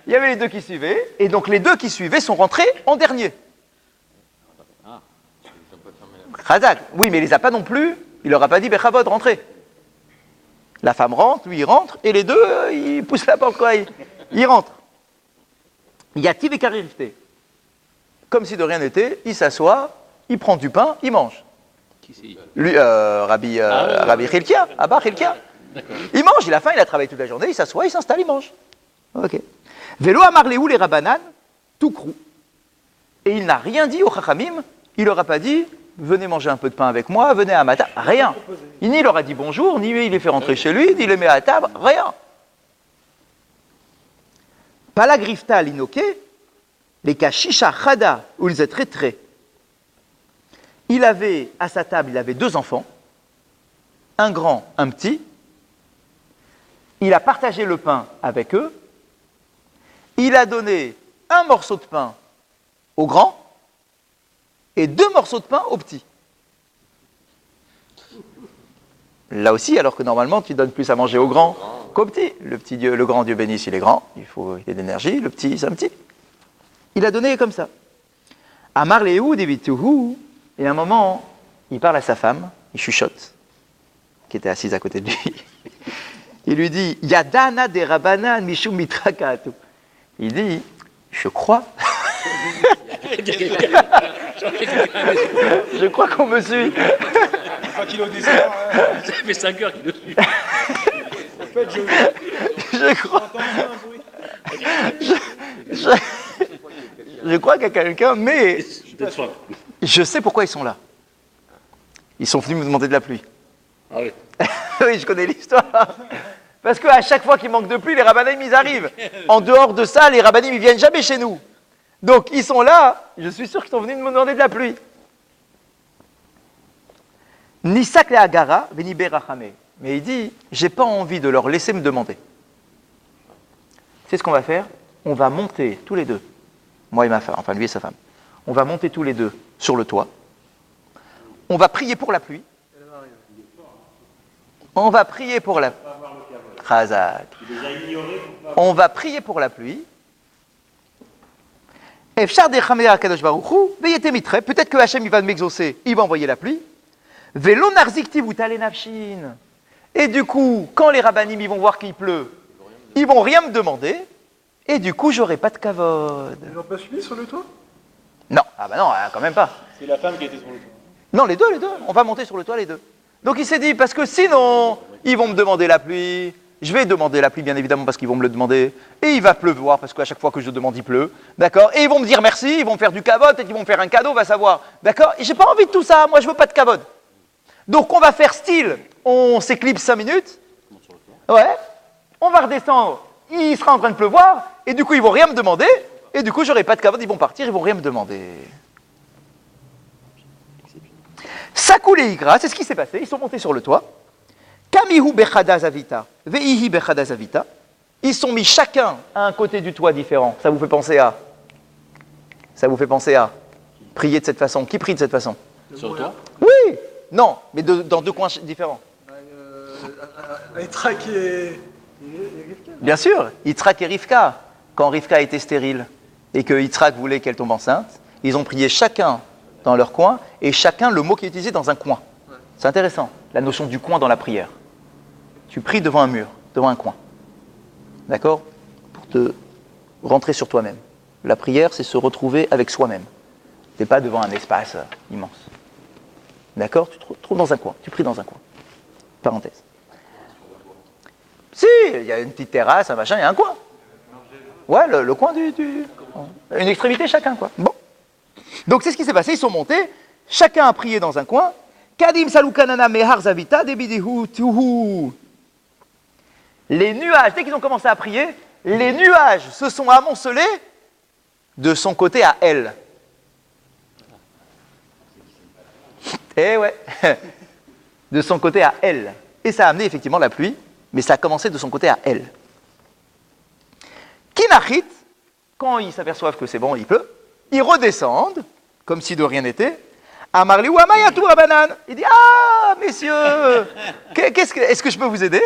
Il y avait les deux qui suivaient, et donc les deux qui suivaient sont rentrés en dernier. Khazak, oui, mais il les a pas non plus. Il leur a pas dit Bechavod, rentrez. La femme rentre, lui il rentre, et les deux ils poussent la porte quoi. Ils rentrent. Yativ et Karirifte. Comme si de rien n'était, il s'assoit, il prend du pain, il mange. Lui, Rabbi Hilkia, Abba Hilkia. Il mange, il a faim, il a travaillé toute la journée, il s'assoit, il s'installe, il mange. Ok. Vélo Amarléou les Rabanan, tout crou. Et il n'a rien dit aux Chachamim, il leur a pas dit, venez manger un peu de pain avec moi, venez à ma table, rien. Ni il leur a dit bonjour, ni il les fait rentrer chez lui, ni il les met à table, rien. Palagrifta l'inoke, les kashisha chada, où ils étaient très. Il avait, à sa table, il avait deux enfants, un grand, un petit. Il a partagé le pain avec eux. Il a donné un morceau de pain au grand et 2 morceaux de pain au petit. Là aussi, alors que normalement, tu donnes plus à manger au grand qu'au petit. Le grand Dieu bénisse, il est grand, il a de l'énergie, le petit, c'est un petit. Il a donné comme ça. Amar Léhou, Devituhu, et à un moment, il parle à sa femme, il chuchote. qui était assise à côté de lui. Il lui dit, Yadana de Rabanan Mishum Mitrakatu. Il dit, je crois. Je crois qu'on me suit. Une fois qu'il est au dessert, Ça fait 5 heures qu'il le suit. en fait, Je crois. Je crois qu'il y a quelqu'un, mais je sais pourquoi ils sont là. Ils sont venus me demander de la pluie. Ah oui. Oui, je connais l'histoire. Parce qu'à chaque fois qu'il manque de pluie, les rabbanim, ils arrivent. En dehors de ça, les rabbanim, ils viennent jamais chez nous. Donc, ils sont là. Je suis sûr qu'ils sont venus me demander de la pluie. Nisak le Agara, veni berachame. Mais il dit, j'ai pas envie de leur laisser me demander. C'est ce qu'on va faire. On va monter tous les deux. Moi et ma femme, enfin lui et sa femme. On va monter tous les deux sur le toit. On va prier pour la pluie. On va prier pour la pluie. On va prier pour la pluie. Peut-être que Hachem il va m'exaucer, il va envoyer la pluie. Et du coup, quand les rabbanim ils vont voir qu'il pleut, ils vont rien me demander. Et du coup, j'aurai pas de kavod. ils n'ont pas suivi sur le toit? Non, ah bah non, quand même pas. C'est la femme qui était sur le toit. Non, les deux. On va monter sur le toit, les deux. Donc il s'est dit, parce que sinon, ils vont me demander la pluie. Je vais demander la pluie, bien évidemment, parce qu'ils vont me le demander. Et il va pleuvoir, parce qu'à chaque fois que je demande, il pleut. D'accord? Et ils vont me dire merci, ils vont me faire du kavod, et ils vont me faire un cadeau, va savoir. D'accord? Et j'ai pas envie de tout ça, moi je veux pas de kavod. Donc on va faire style, on s'éclipse 5 minutes. Ouais. On va redescendre, il sera en train de pleuvoir, et du coup ils vont rien me demander. Et du coup j'aurai pas de kavod, ils vont partir, ils vont rien me demander. Sakou les Igra, c'est ce qui s'est passé, ils sont montés sur le toit. Kamihu bechada zavita, veihi bechada zavita. Ils sont mis chacun à un côté du toit différent. Ça vous fait penser à prier de cette façon. Qui prie de cette façon? Sur toi? Oui. Non, mais dans deux coins différents. Yitzhak et Bien sûr, Yitzhak et Rivka. Quand Rivka était stérile et que Yitzhak voulait qu'elle tombe enceinte, ils ont prié chacun dans leur coin et chacun le mot qui est utilisé dans un coin. C'est intéressant, la notion du coin dans la prière. Tu pries devant un mur, devant un coin. D'accord? Pour te rentrer sur toi-même. La prière, c'est se retrouver avec soi-même. Tu n'es pas devant un espace immense. D'accord? Tu te retrouves dans un coin, tu pries dans un coin. Parenthèse. Si, il y a une petite terrasse, un machin, il y a un coin. Ouais, le coin une extrémité chacun, quoi. Bon. Donc c'est ce qui s'est passé, ils sont montés, chacun a prié dans un coin. Kadim salukanana mehar zavita debidihu tuhu. Les nuages, dès qu'ils ont commencé à prier, les nuages se sont amoncelés de son côté à elle. Eh ouais, de son côté à elle. Et ça a amené effectivement la pluie, mais ça a commencé de son côté à elle. Kinachit, quand ils s'aperçoivent que c'est bon, il pleut, ils redescendent, comme si de rien n'était. Amarli ou Amayatou Rabanan. Il dit, ah, messieurs, est-ce que je peux vous aider?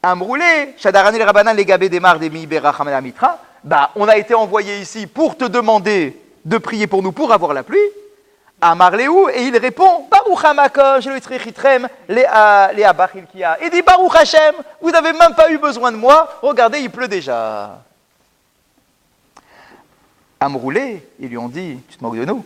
Amroulé, Shadarani le Rabanan, les Gabé des Mar des Miibera Hamala Mitra. Bah, on a été envoyé ici pour te demander de prier pour nous pour avoir la pluie. Amarléou, et il répond, Baruch Hamakom, je le trichitrem, les Abachil Kia. Il dit, Baruch Hashem, vous n'avez même pas eu besoin de moi, regardez, il pleut déjà. Amroulé, ils lui ont dit, tu te moques de nous.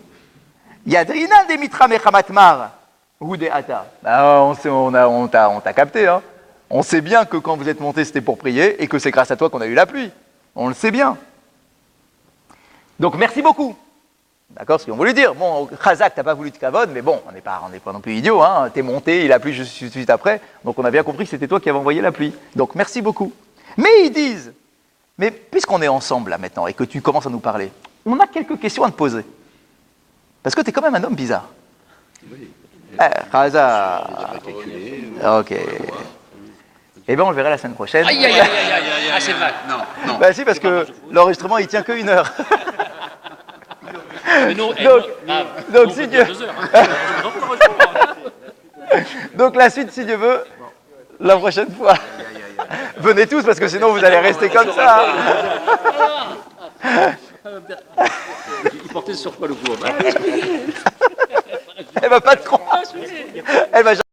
Yadrinan de Mitra Mechamatmar, ou de Ata. On t'a capté, hein. On sait bien que quand vous êtes monté, c'était pour prier, et que c'est grâce à toi qu'on a eu la pluie. On le sait bien. Donc merci beaucoup. D'accord, ce qu'ils ont voulu dire. Bon, Khazak, t'as pas voulu de kavod, mais bon, on n'est pas non plus idiots, hein. T'es monté, il a plu juste suite après, donc on a bien compris que c'était toi qui avais envoyé la pluie. Donc merci beaucoup. Mais ils disent, mais puisqu'on est ensemble là maintenant et que tu commences à nous parler, on a quelques questions à te poser. Parce que t'es quand même un homme bizarre. Oui. Khazak. Ok. Eh bien, on le verra la semaine prochaine. Aïe, aïe, aïe, aïe, aïe, aïe. Ah, c'est vrai. Non. Bah si, parce que l'enregistrement, il tient que1 heure. Mais non, donc si Dieu... Donc la suite, si Dieu veut, la prochaine fois. Venez tous, parce que sinon vous allez rester comme ça. Il portait sur quoi le coup? Elle va pas te croire. Elle va